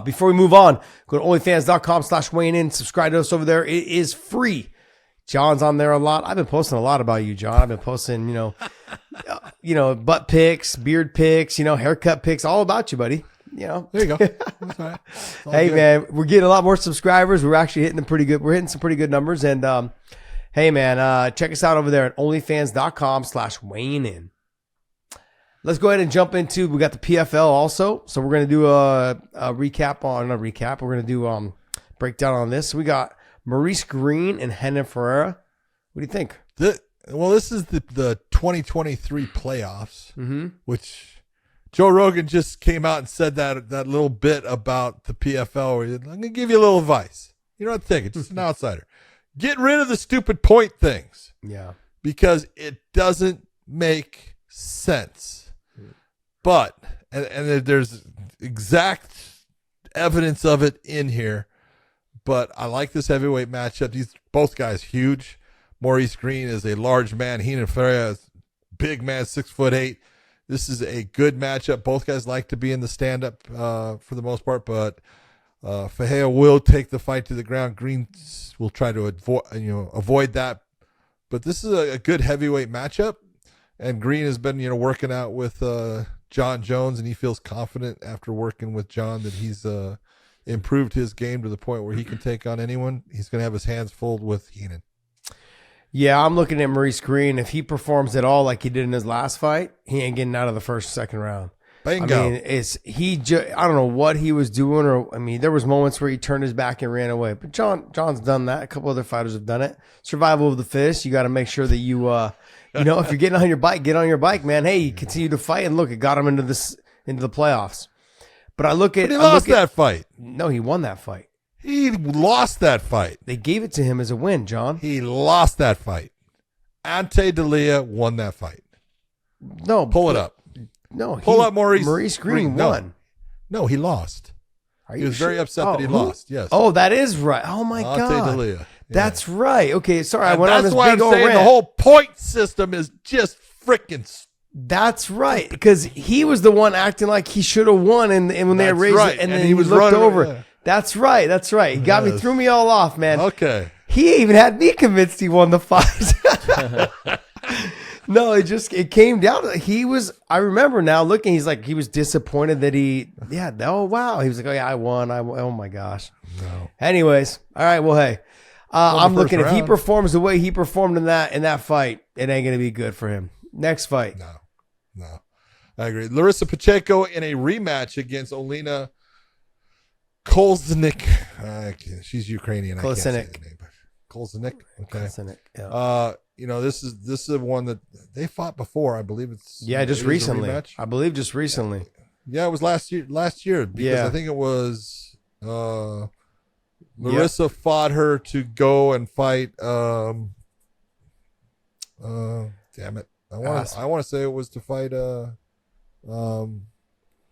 Before we move on, go to onlyfans.com/weighing in. Subscribe to us over there. It is free. John's on there a lot. I've been posting a lot about you, John. I've been posting, butt pics, beard pics, haircut pics, all about you, buddy. There you go. That's right. Hey, man, we're getting a lot more subscribers. We're actually hitting we're hitting some pretty good numbers. And hey, man, check us out over there at onlyfans.com/weighing in. Let's go ahead and jump into, we got the PFL also. So we're going to do a recap on, not recap. We're going to do breakdown on this. We got Maurice Green and Renan Ferreira. What do you think? This is the 2023 playoffs, which Joe Rogan just came out and said that little bit about the PFL. Where I'm going to give you a little advice. You don't have to take it. Just an outsider. Get rid of the stupid point things. Yeah. Because it doesn't make sense. But, and there's exact evidence of it in here. But I like this heavyweight matchup. These both guys huge. Maurice Green is a large man. Heenan Ferreira is big man, 6'8". This is a good matchup. Both guys like to be in the stand-up for the most part, but Ferreira will take the fight to the ground. Green will try to avoid that. But this is a good heavyweight matchup, and Green has been working out with John Jones, and he feels confident after working with John that he's improved his game to the point where he can take on anyone. He's going to have his hands full with Heenan. Yeah, I'm looking at Maurice Green. If he performs at all like he did in his last fight, he ain't getting out of the first, second round. Bingo. I mean, I don't know what he was doing, or there was moments where he turned his back and ran away. But John's done that. A couple other fighters have done it. Survival of the fittest. You got to make sure that you, if you're getting on your bike, get on your bike, man. Hey, you continue to fight, and look, it got him into the playoffs. But I look at he lost that fight. No, he won that fight. He lost that fight. They gave it to him as a win, John. He lost that fight. Ante D'Elia won that fight. No, pull it up. No, pull up Maurice Green won. No, he lost. Are he was very upset that he lost. Yes. Oh, that is right. Oh my Ante God. D'Elia. Yeah. That's right. Okay, sorry. I went that's on this why big I'm old saying rant. the whole point system is just freaking. That's right, because he was the one acting like he should have won, and when they raised it, and then he was looked over. Yeah. That's right. He got me, threw me all off, man. Okay. He even had me convinced he won the fight. No, it came down to I remember now looking, he was disappointed that oh wow. He was like, oh yeah, I won. Oh my gosh. No. Anyways, all right, well, hey. I'm looking, if he performs the way he performed in that fight, it ain't gonna be good for him. Next fight. No. I agree. Larissa Pacheco in a rematch against Olena Kolesnik. She's Ukrainian. I can't say the name. Kolesnik. Okay. Kolesnik, yeah. This is the one that they fought before. I believe it's just recently. I believe just recently. Yeah, it was last year because I think it was Larissa fought her to go and fight damn it. I want to say it was to fight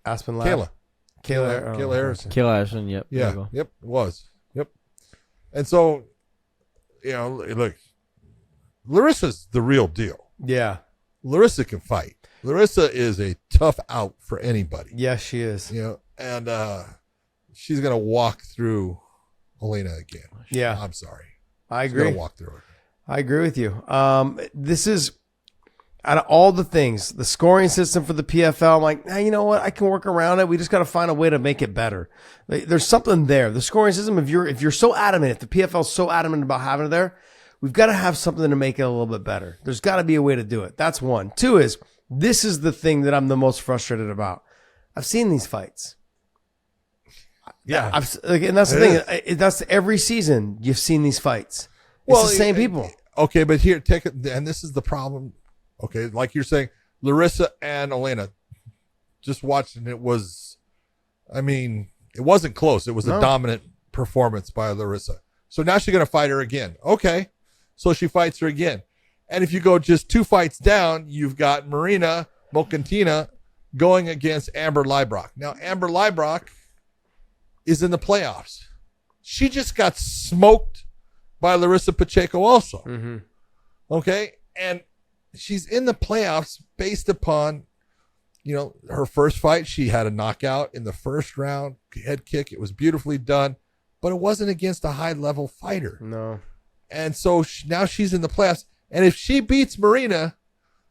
Aspen Lab. Kayla Harrison. Kayla Harrison, yep. Yeah, yep, it was. Yep. And so, look, Larissa's the real deal. Yeah. Larissa can fight. Larissa is a tough out for anybody. Yes, she is. And she's going to walk through Olena again. Yeah. I'm sorry. I agree. She's going to walk through her. I agree with you. This is, out of all the things, the scoring system for the PFL, I'm like, you know what? I can work around it. We just got to find a way to make it better. There's something there. The scoring system, if you're so adamant, if the PFL is so adamant about having it there, we've got to have something to make it a little bit better. There's got to be a way to do it. That's one. Two is, this is the thing that I'm the most frustrated about. I've seen these fights. Yeah. And that's the thing. That's every season you've seen these fights. It's the same people. Okay, but here, take it, and this is the problem. Okay, like you're saying, Larissa and Olena, just watched, and it wasn't close. It was a dominant performance by Larissa. So now she's going to fight her again. Okay, so she fights her again. And if you go just 2 fights down, you've got Marina Mokantina going against Amber Leibrock. Now, Amber Leibrock is in the playoffs. She just got smoked by Larissa Pacheco also. Mm-hmm. Okay, and she's in the playoffs based upon, her first fight. She had a knockout in the first round, head kick. It was beautifully done, but it wasn't against a high-level fighter. No. And so now she's in the playoffs. And if she beats Marina,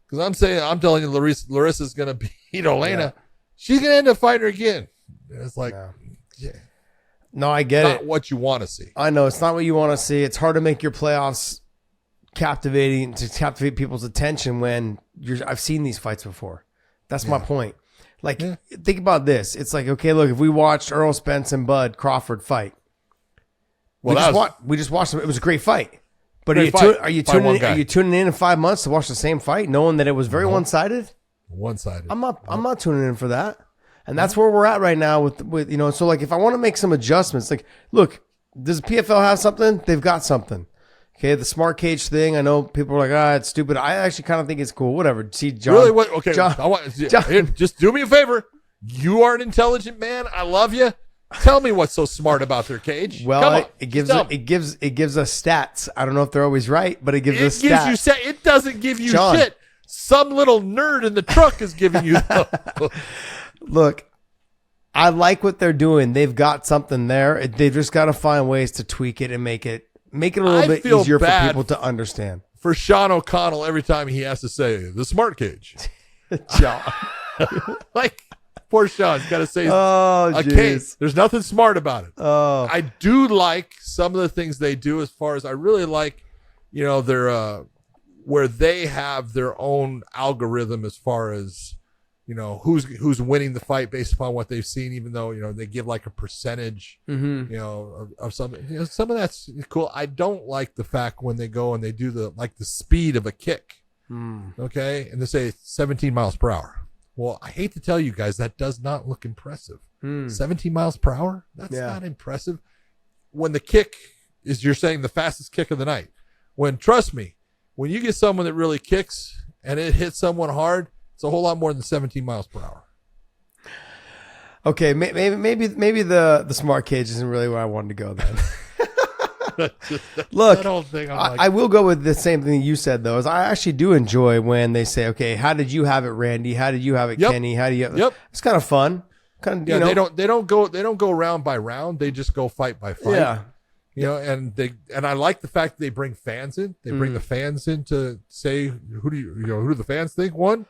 because I'm telling you, Larissa's going to beat Olena, she's going to end up fighting her again. It's like, no, I get not what you want to see. I know it's not what you want to see. It's hard to make your playoffs captivating, to captivate people's attention when I've seen these fights before. That's my point. Like, think about this. It's like, okay, look, if we watched Earl Spence and Bud Crawford fight, we just watched them. It was a great fight. But are you tuning in 5 months to watch the same fight, knowing that it was very one-sided? One-sided. I'm not tuning in for that. And that's where we're at right now with so like if I want to make some adjustments, like, look, does PFL have something? They've got something. Okay, the smart cage thing. I know people are like, it's stupid. I actually kind of think it's cool. Whatever. See, John. Really? What? Okay. John, here, just do me a favor. You are an intelligent man. I love you. Tell me what's so smart about their cage. Well, Come on, it gives tell me. it gives us stats. I don't know if they're always right, but it gives us gives stats. you it doesn't give you John. shit. Some little nerd in the truck is giving you. Look, I like what they're doing. They've got something there. They've just got to find ways to tweak it and make it a little bit feel easier for bad people to understand. For Sean O'Connell, every time he has to say the smart cage, John. like poor Sean's got to say Oh, a jeez. cage. There's nothing smart about it. Oh, I do like some of the things they do. As far as I really like, their where they have their own algorithm as far as who's winning the fight based upon what they've seen, even though they give like a percentage of something. Some of that's cool. I don't like the fact when they go and they do the speed of a kick, okay, and they say 17 miles per hour. Well, I hate to tell you guys, that does not look impressive. 17 miles per hour, that's not impressive. When the kick is, you're saying, the fastest kick of the night, trust me, when you get someone that really kicks and it hits someone hard, it's a whole lot more than 17 miles per hour. okay. Maybe the smart cage isn't really where I wanted to go then. Look, that whole thing, I will go with the same thing you said though. Is I actually do enjoy when they say, "Okay, how did you have it, Randy? How did you have it, Kenny? How do you?" Yep. It's kind of fun. They don't go round by round. They just go fight by fight. Yeah. And I like the fact that they bring fans in. They bring the fans in to say, who do the fans think won?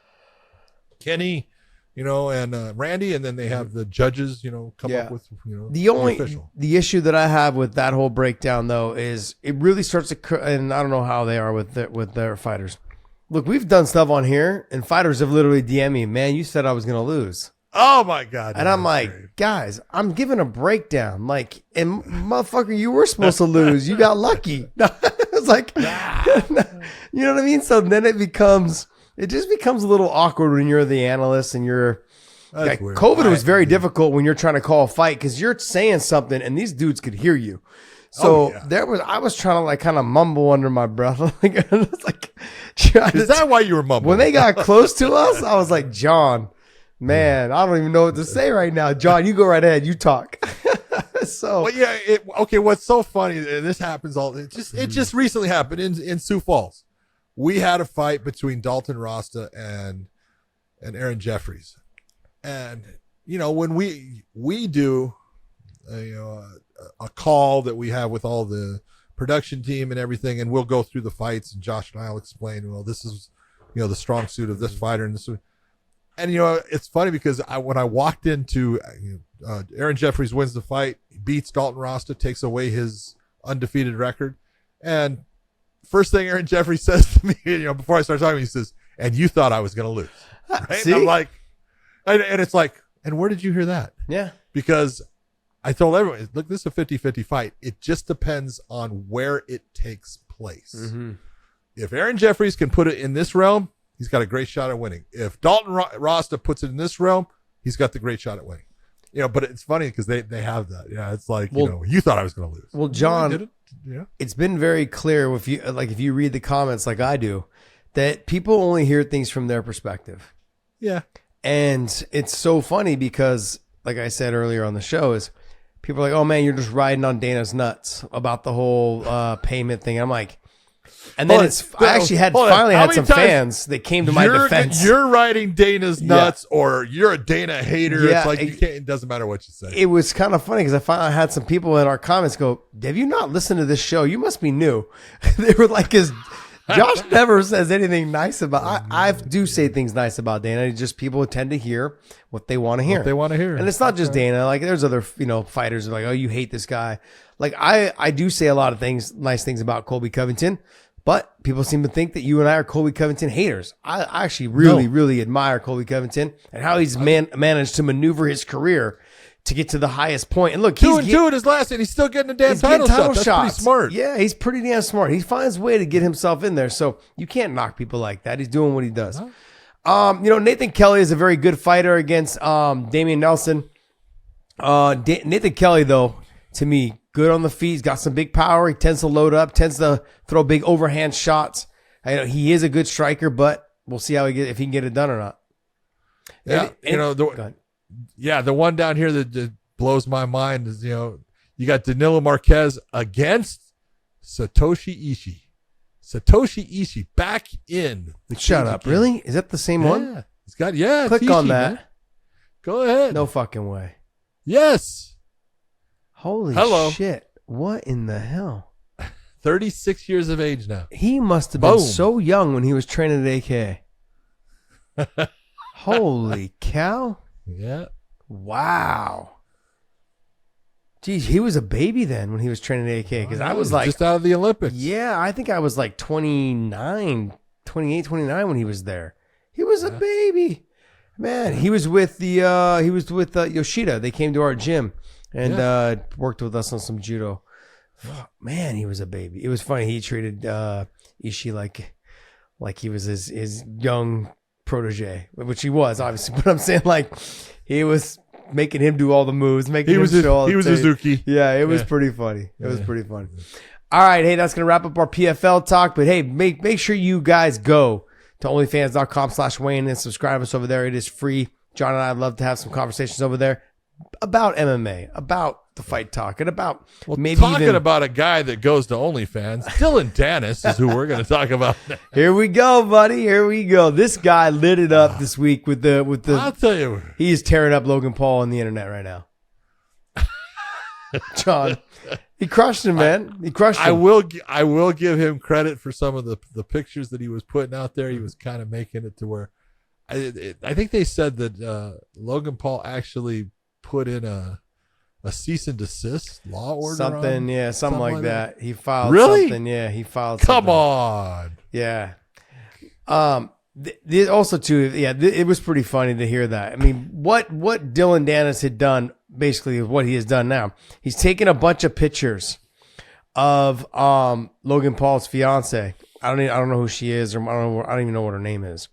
Kenny, and Randy, and then they have the judges, come up with, the issue that I have with that whole breakdown though is it really starts to, and I don't know how they are with their fighters. Look, we've done stuff on here, and fighters have literally DM'd me, man, you said I was going to lose. Oh my God. And I'm like, great. Guys, I'm giving a breakdown. Like, and motherfucker, you were supposed to lose. You got lucky. It's like, you know what I mean? So then it just becomes a little awkward when you're the analyst and you're, like, COVID was very difficult when you're trying to call a fight because you're saying something and these dudes could hear you. So I was trying to like kind of mumble under my breath. Is that why you were mumbling? When they got close to us, I was like, John, man, I don't even know what to say right now. John, you go right ahead. You talk. So, well, what's so funny, this happens it just recently happened in Sioux Falls. We had a fight between Dalton Rasta and Aaron Jeffries. And, when we do a call that we have with all the production team and everything, and we'll go through the fights, and Josh and I'll explain, well, this is, the strong suit of this fighter. And this, and, it's funny because when I walked into, Aaron Jeffries wins the fight, he beats Dalton Rasta, takes away his undefeated record. And first thing Aaron Jeffries says to me, before I start talking, he says, "And you thought I was going to lose." Right? See? And I'm like, and it's like, and where did you hear that? Yeah. Because I told everyone, look, this is a 50-50 fight. It just depends on where it takes place. Mm-hmm. If Aaron Jeffries can put it in this realm, he's got a great shot at winning. If Dalton Rasta puts it in this realm, he's got the great shot at winning. But it's funny because they have that. Yeah, it's like, you thought I was going to lose. Well, John, did it? Yeah. It's been very clear if you read the comments like I do, that people only hear things from their perspective. Yeah. And it's so funny because, like I said earlier on the show, is people are like, "Oh man, you're just riding on Dana's nuts about the whole payment thing." I'm like, and then I actually finally had some fans that came to my defense. You're riding Dana's nuts, or you're a Dana hater. Yeah, it's like it doesn't matter what you say. It was kind of funny because I finally had some people in our comments go, "Have you not listened to this show? You must be new." They were like, Josh never says anything nice about. I do say things nice about Dana. It's just people tend to hear what they want to hear. And it's not just Dana. Like there's other fighters who are like, "Oh, you hate this guy." Like I do say a lot of nice things about Colby Covington, but people seem to think that you and I are Colby Covington haters. I actually really admire Colby Covington and how he's managed to maneuver his career to get to the highest point. And look, he's 2-2 in his last, and he's still getting a damn title shot. That's pretty smart. Yeah, he's pretty damn smart. He finds a way to get himself in there. So you can't knock people like that. He's doing what he does. Nathan Kelly is a very good fighter against Damian Nelson. Nathan Kelly, though, to me, good on the feet. He's got some big power. He tends to load up, tends to throw big overhand shots. I know he is a good striker, but we'll see if he can get it done or not. Yeah, the one down here, the blows my mind is, you got Danilo Marquez against Satoshi Ishii. Satoshi Ishii back in the Shut cage up. again. Really? Is that the same Yeah. one? He's got, yeah. Click it's on Ishii, that. man. Go ahead. No fucking way. Yes. Holy Hello. shit. What in the hell? 36 years of age now. He must have been Boom. so young when he was training at AK. Holy cow. Yeah. Wow. Geez, he was a baby then when he was training at AK. Because I was like, just out of the Olympics. yeah, I think I was like 28, 29 when he was there. He was a baby. Man, he was with Yoshida. They came to our gym and worked with us on some judo. Man, he was a baby. It was funny. He treated Ishii like he was his young protege, which he was, obviously. But I'm saying, like, he was making him do all the moves, making him show all the tape. Suzuki. Yeah, it was pretty funny. It was pretty funny. All right, hey, that's going to wrap up our PFL talk. But, hey, make sure you guys go to onlyfans.com/Wayne and subscribe us over there. It is free. John and I love to have some conversations over there about MMA, about the fight talk, and about maybe talking even about a guy that goes to OnlyFans. Dillon Danis is who we're going to talk about. Here we go, buddy. Here we go. This guy lit it up this week with the. I'll tell you. He is tearing up Logan Paul on the internet right now. John, he crushed him, man. He crushed him. I will give him credit for some of the pictures that he was putting out there. He was kind of making it to where I think they said that Logan Paul actually put in a cease and desist law order. Something like that. He filed Really? something. Yeah, he filed Come something. on. Yeah. Also, too, it was pretty funny to hear that. I mean, what Dillon Danis had done, basically, is what he has done now. He's taken a bunch of pictures of Logan Paul's fiance. I don't know who she is, or I don't even know what her name is.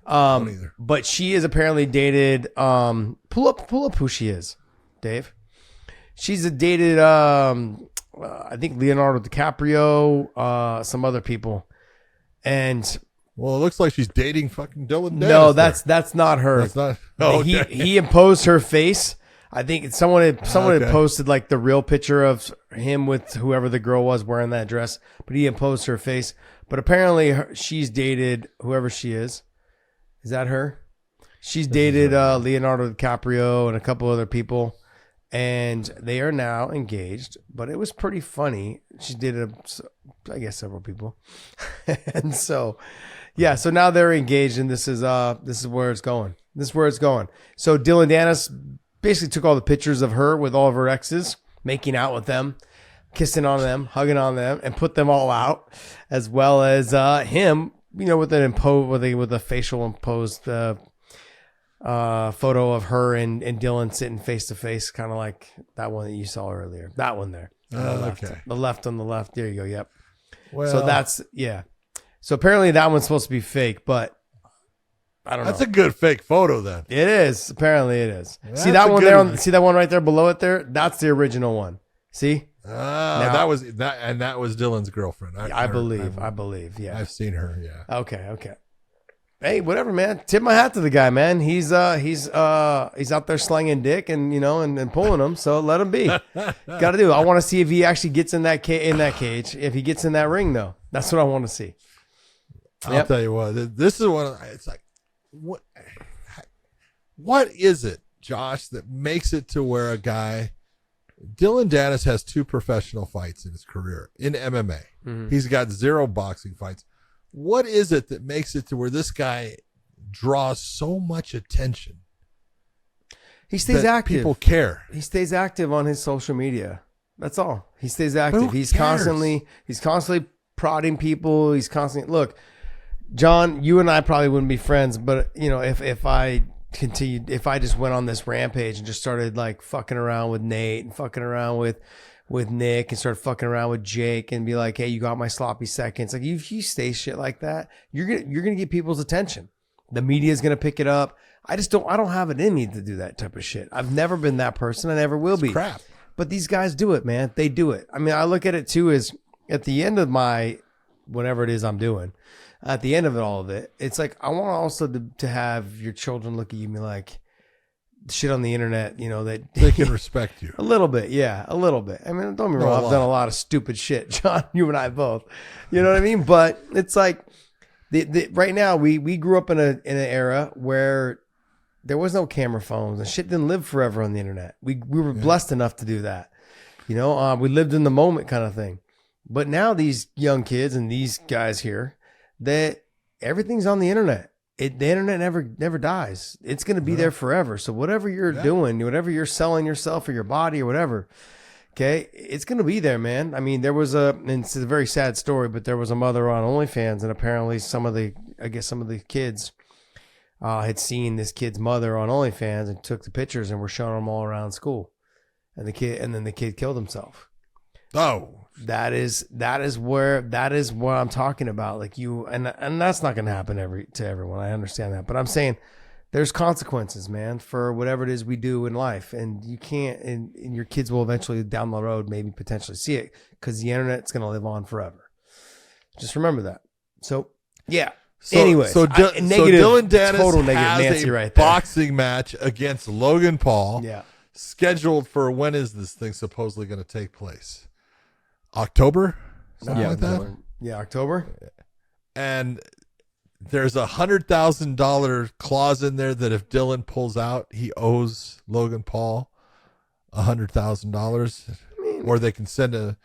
don't either. But she is apparently dated. Pull up who she is, Dave. She's dated. I think Leonardo DiCaprio, some other people, and. Well, it looks like she's dating fucking Dillon Danis. No, that's not her. That's not. Oh, okay. He imposed her face. I think someone had posted like the real picture of him with whoever the girl was wearing that dress, but he imposed her face. But apparently she's dated whoever she is. Is that her? She's dated Leonardo DiCaprio and a couple other people, and they are now engaged. But it was pretty funny. She dated, I guess, several people, and so. Yeah, so now they're engaged, and this is where it's going. This is where it's going. So Dillon Danis basically took all the pictures of her with all of her exes, making out with them, kissing on them, hugging on them, and put them all out, as well as him, with a facial imposed photo of her and Dillon sitting face to face, kind of like that one that you saw earlier. That one there. Okay. The left on the left. There you go. Yep. Well, So that's So apparently that one's supposed to be fake, but I don't know. that's a good fake photo then. It is. Apparently it is. That's See that a one good there? one. See that one right there below it there? That's the original one. See? That was Dillon's girlfriend. I believe. Yeah. I've seen her. Yeah. Okay. Hey, whatever, man. Tip my hat to the guy, man. He's out there slanging dick and and pulling them. So let him be. Got to do. I want to see if he actually gets in that cage. If he gets in that ring, though, that's what I want to see. I'll tell you what. This is one. It's like, what is it, Josh, that makes it to where a guy, Dillon Danis has 2 professional fights in his career in MMA. Mm-hmm. He's got 0 boxing fights. What is it that makes it to where this guy draws so much attention? He stays active. People care. He stays active on his social media. That's all. He stays active. Who He's cares? constantly prodding people. He's constantly look. John, you and I probably wouldn't be friends, but if I just went on this rampage and just started like fucking around with Nate and fucking around with Nick and started fucking around with Jake and be like, hey, you got my sloppy seconds. Like if you stay shit like that, you're gonna get people's attention. The media is gonna pick it up. I don't have it in me to do that type of shit. I've never been that person. I never will be. Crap. But these guys do it, man. They do it. I mean, I look at it too as at the end of my whatever it is I'm doing. At the end of all of it, it's like I want also to have your children look at you and be like, shit on the internet, that They can respect you. a little bit. Yeah, a little bit. I mean, don't get me wrong. I've done a lot of stupid shit, John. You and I both. You know what I mean? But it's like right now we grew up in an era where there was no camera phones and shit didn't live forever on the internet. We were blessed enough to do that. We lived in the moment kind of thing. But now these young kids and these guys here, that everything's on the internet. The internet never dies. It's going to be there forever. So whatever you're doing, whatever you're selling yourself or your body or whatever, okay, it's going to be there, man. I mean, and it's a very sad story, but there was a mother on OnlyFans, and apparently some of the kids had seen this kid's mother on OnlyFans and took the pictures and were showing them all around school, and then the kid killed himself. Oh, that is what I'm talking about. Like and that's not going to happen to everyone. I understand that, but I'm saying there's consequences, man, for whatever it is we do in life, and you can't. And your kids will eventually down the road maybe potentially see it because the internet's going to live on forever. Just remember that. So yeah. Anyway, so Dillon Danis total negative has Nancy a right there. boxing match against Logan Paul. Yeah. Scheduled for when is this thing supposedly going to take place? October? Something like that? Yeah, October. And there's $100,000 clause in there that if Dillon pulls out, he owes Logan Paul $100,000. Or they can send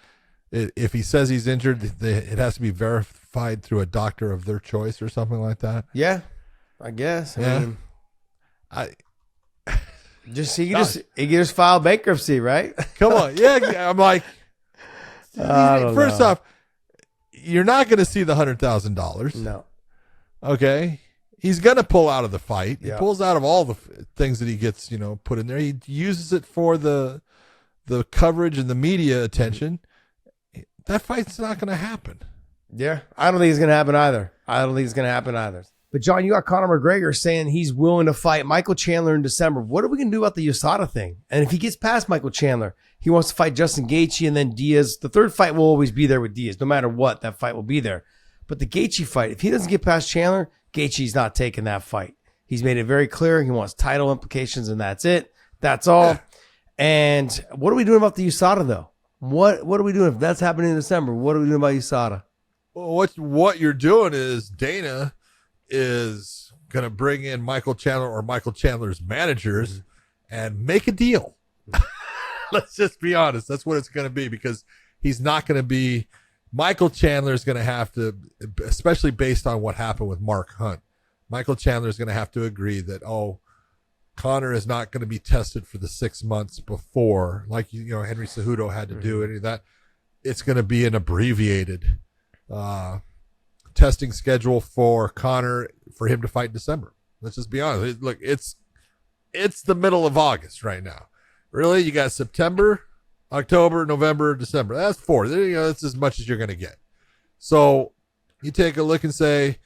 if he says he's injured, it has to be verified through a doctor of their choice or something like that. Yeah, I guess. I mean, he just filed bankruptcy, right? Come on. Yeah, I'm like, first off, you're not going to see the $100,000. No. Okay. He's going to pull out of the fight. Yeah. He pulls out of all the things that he gets, put in there. He uses it for the coverage and the media attention. That fight's not going to happen. Yeah. I don't think it's going to happen either. But John, you got Conor McGregor saying he's willing to fight Michael Chandler in December. What are we going to do about the USADA thing? And if he gets past Michael Chandler, he wants to fight Justin Gaethje and then Diaz. The third fight will always be there with Diaz. No matter what, that fight will be there. But the Gaethje fight, if he doesn't get past Chandler, Gaethje's not taking that fight. He's made it very clear. He wants title implications, and that's it. That's all. And what are we doing about the USADA, though? What are we doing if that's happening in December? What are we doing about USADA? Well, what you're doing is Dana is going to bring in Michael Chandler or Michael Chandler's managers and make a deal. Let's just be honest. That's what it's going to be, because he's not going to be – Michael Chandler is going to have to, especially based on what happened with Mark Hunt, Michael Chandler is going to have to agree that, Conor is not going to be tested for the 6 months before, like, Henry Cejudo had to do any of that. It's going to be an abbreviated testing schedule for Conor for him to fight in December. Let's just be honest. Look, it's the middle of August right now. Really, you got September, October, November, December. That's 4. That's as much as you're going to get. So you take a look and say,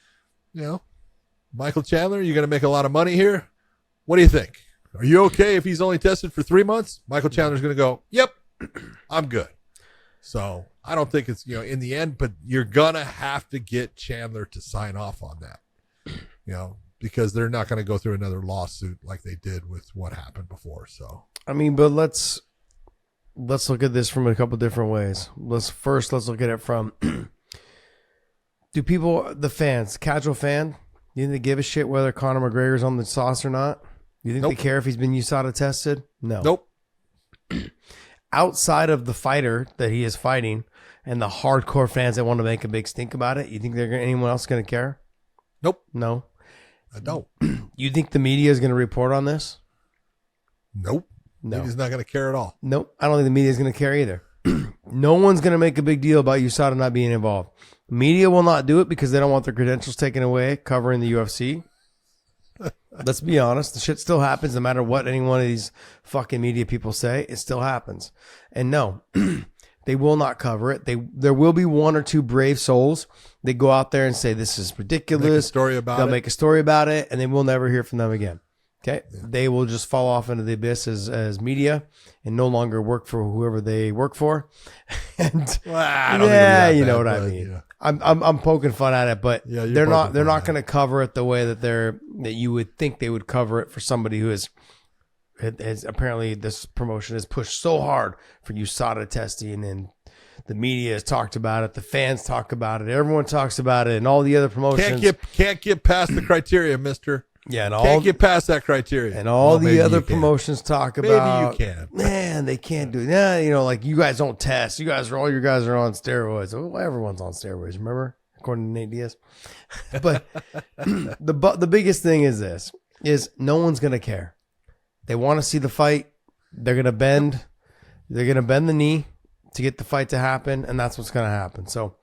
Michael Chandler, you're going to make a lot of money here. What do you think? Are you okay if he's only tested for 3 months? Michael Chandler's going to go, yep, I'm good. So I don't think it's, in the end, but you're going to have to get Chandler to sign off on that, because they're not going to go through another lawsuit like they did with what happened before. So, I mean, but let's look at this from a couple different ways. Let's look at it from, do people, the fans, casual fan, you think they give a shit whether Conor McGregor's on the sauce or not? You think they care if he's been USADA tested? No. Nope. Outside of the fighter that he is fighting and the hardcore fans that want to make a big stink about it, you think anyone else going to care? Nope. No. I don't. You think the media is going to report on this? Nope. No. He's not going to care at all. Nope. I don't think the media is going to care either. No one's going to make a big deal about USADA not being involved. Media will not do it because they don't want their credentials taken away covering the UFC. Let's be honest. The shit still happens no matter what any one of these fucking media people say. It still happens. And no, they will not cover it. There will be one or two brave souls. They go out there and say, this is ridiculous. Make a story about They'll it. make a story about it, and then we'll never hear from them again. Okay. Yeah. They will just fall off into the abyss as media and no longer work for whoever they work for. And I don't think you know what I mean. Yeah. I'm poking fun at it, but they're not going to cover it the way that you would think they would cover it for somebody who is apparently this promotion is pushed so hard for USADA testing, and the media has talked about it. The fans talk about it. Everyone talks about it, and all the other promotions Can't get past the criteria, mister. Yeah, and Can't get past that criteria. And all the other promotions talk about, maybe you can. Man, they can't do it. Yeah, you know, like you guys don't test. All your guys are on steroids. Well, everyone's on steroids, remember? According to Nate Diaz. But the biggest thing is this, is no one's going to care. They want to see the fight. They're going to bend. They're going to bend the knee to get the fight to happen, and that's what's going to happen. So,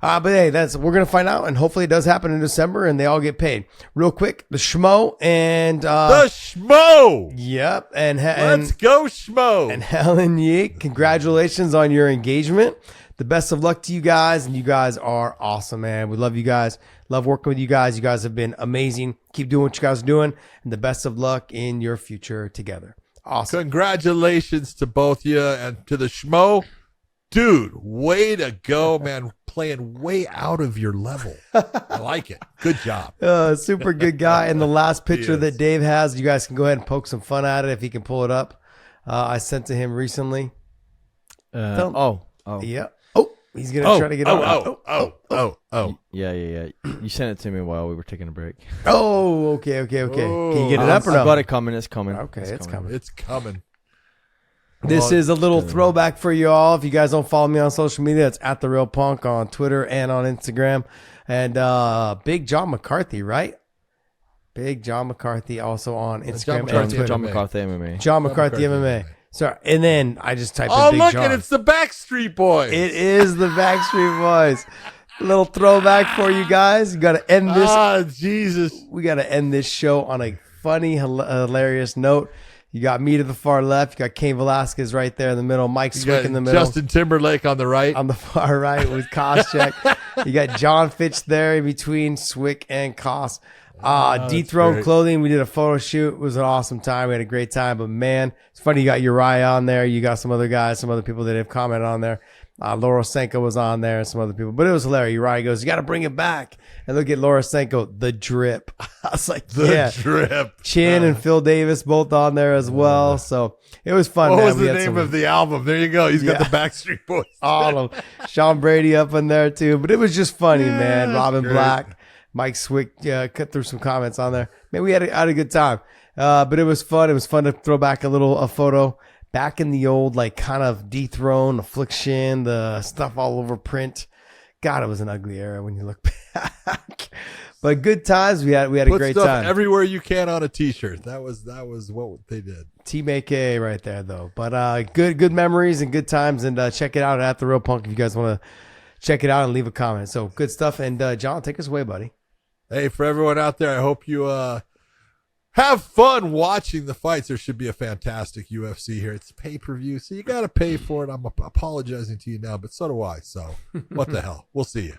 but hey, we're going to find out, and hopefully it does happen in December, and they all get paid. Real quick, the Schmo and... the Schmo! Yep. Let's go, Schmo! And Helen Yeek, congratulations on your engagement. The best of luck to you guys, and you guys are awesome, man. We love you guys. Love working with you guys. You guys have been amazing. Keep doing what you guys are doing, and the best of luck in your future together. Awesome. Congratulations to both you and to the Schmo. Dude, way to go, man. Playing way out of your level. I like it. Good job. Super good guy. And the last picture that Dave has, you guys can go ahead and poke some fun at it if he can pull it up. I sent to him recently. Yeah. Oh, he's going to try to get on. Yeah. You sent it to me while we were taking a break. Oh, okay. Can you get it up or no? I've got it coming. It's coming. Okay, it's coming. It's coming. This is a little throwback for you all. If you guys don't follow me on social media, it's at The Real Punk on Twitter and on Instagram. And Big John McCarthy, right? Big John McCarthy also on Instagram and Twitter. John McCarthy MMA. John McCarthy MMA. Sorry. And then I just typed in Big John. Oh, look, and it's the Backstreet Boys. It is the Backstreet Boys. A little throwback for you guys. You got to end this. Ah, Jesus. We got to end this show on a funny, hilarious note. You got me to the far left. You got Cain Velasquez right there in the middle. Mike Swick in the middle. Justin Timberlake on the right. On the far right with Koscheck. You got John Fitch there in between Swick and Koss. Dethroned Clothing. We did a photo shoot. It was an awesome time. We had a great time. But man, it's funny. You got Uriah on there. You got some other guys, some other people that have commented on there. Laura Senko was on there and some other people. But it was hilarious. Uriah goes, you got to bring it back. And look at Laura Senko, the drip. I was like, the drip. Chin and Phil Davis both on there as well. So it was fun. What was the name of the album? There you go. He's got the Backstreet Boys. All of them. Sean Brady up in there too. But it was just funny, man. Robin Black, Mike Swick cut through some comments on there. Man, we had a good time. But it was fun. It was fun to throw back a photo back in the old, like, kind of Dethrone, Affliction, the stuff all over print. God, it was an ugly era when you look back. But good times. We had a great time. Everywhere you can on a t-shirt. That was what they did. Team AK right there, though. But good memories and good times. And check it out at The Real Punk if you guys want to check it out and leave a comment. So good stuff. And John, take us away, buddy. Hey, for everyone out there, I hope you have fun watching the fights. There should be a fantastic UFC here. It's pay-per-view, so you got to pay for it. I'm apologizing to you now, but so do I. So what the hell? We'll see you.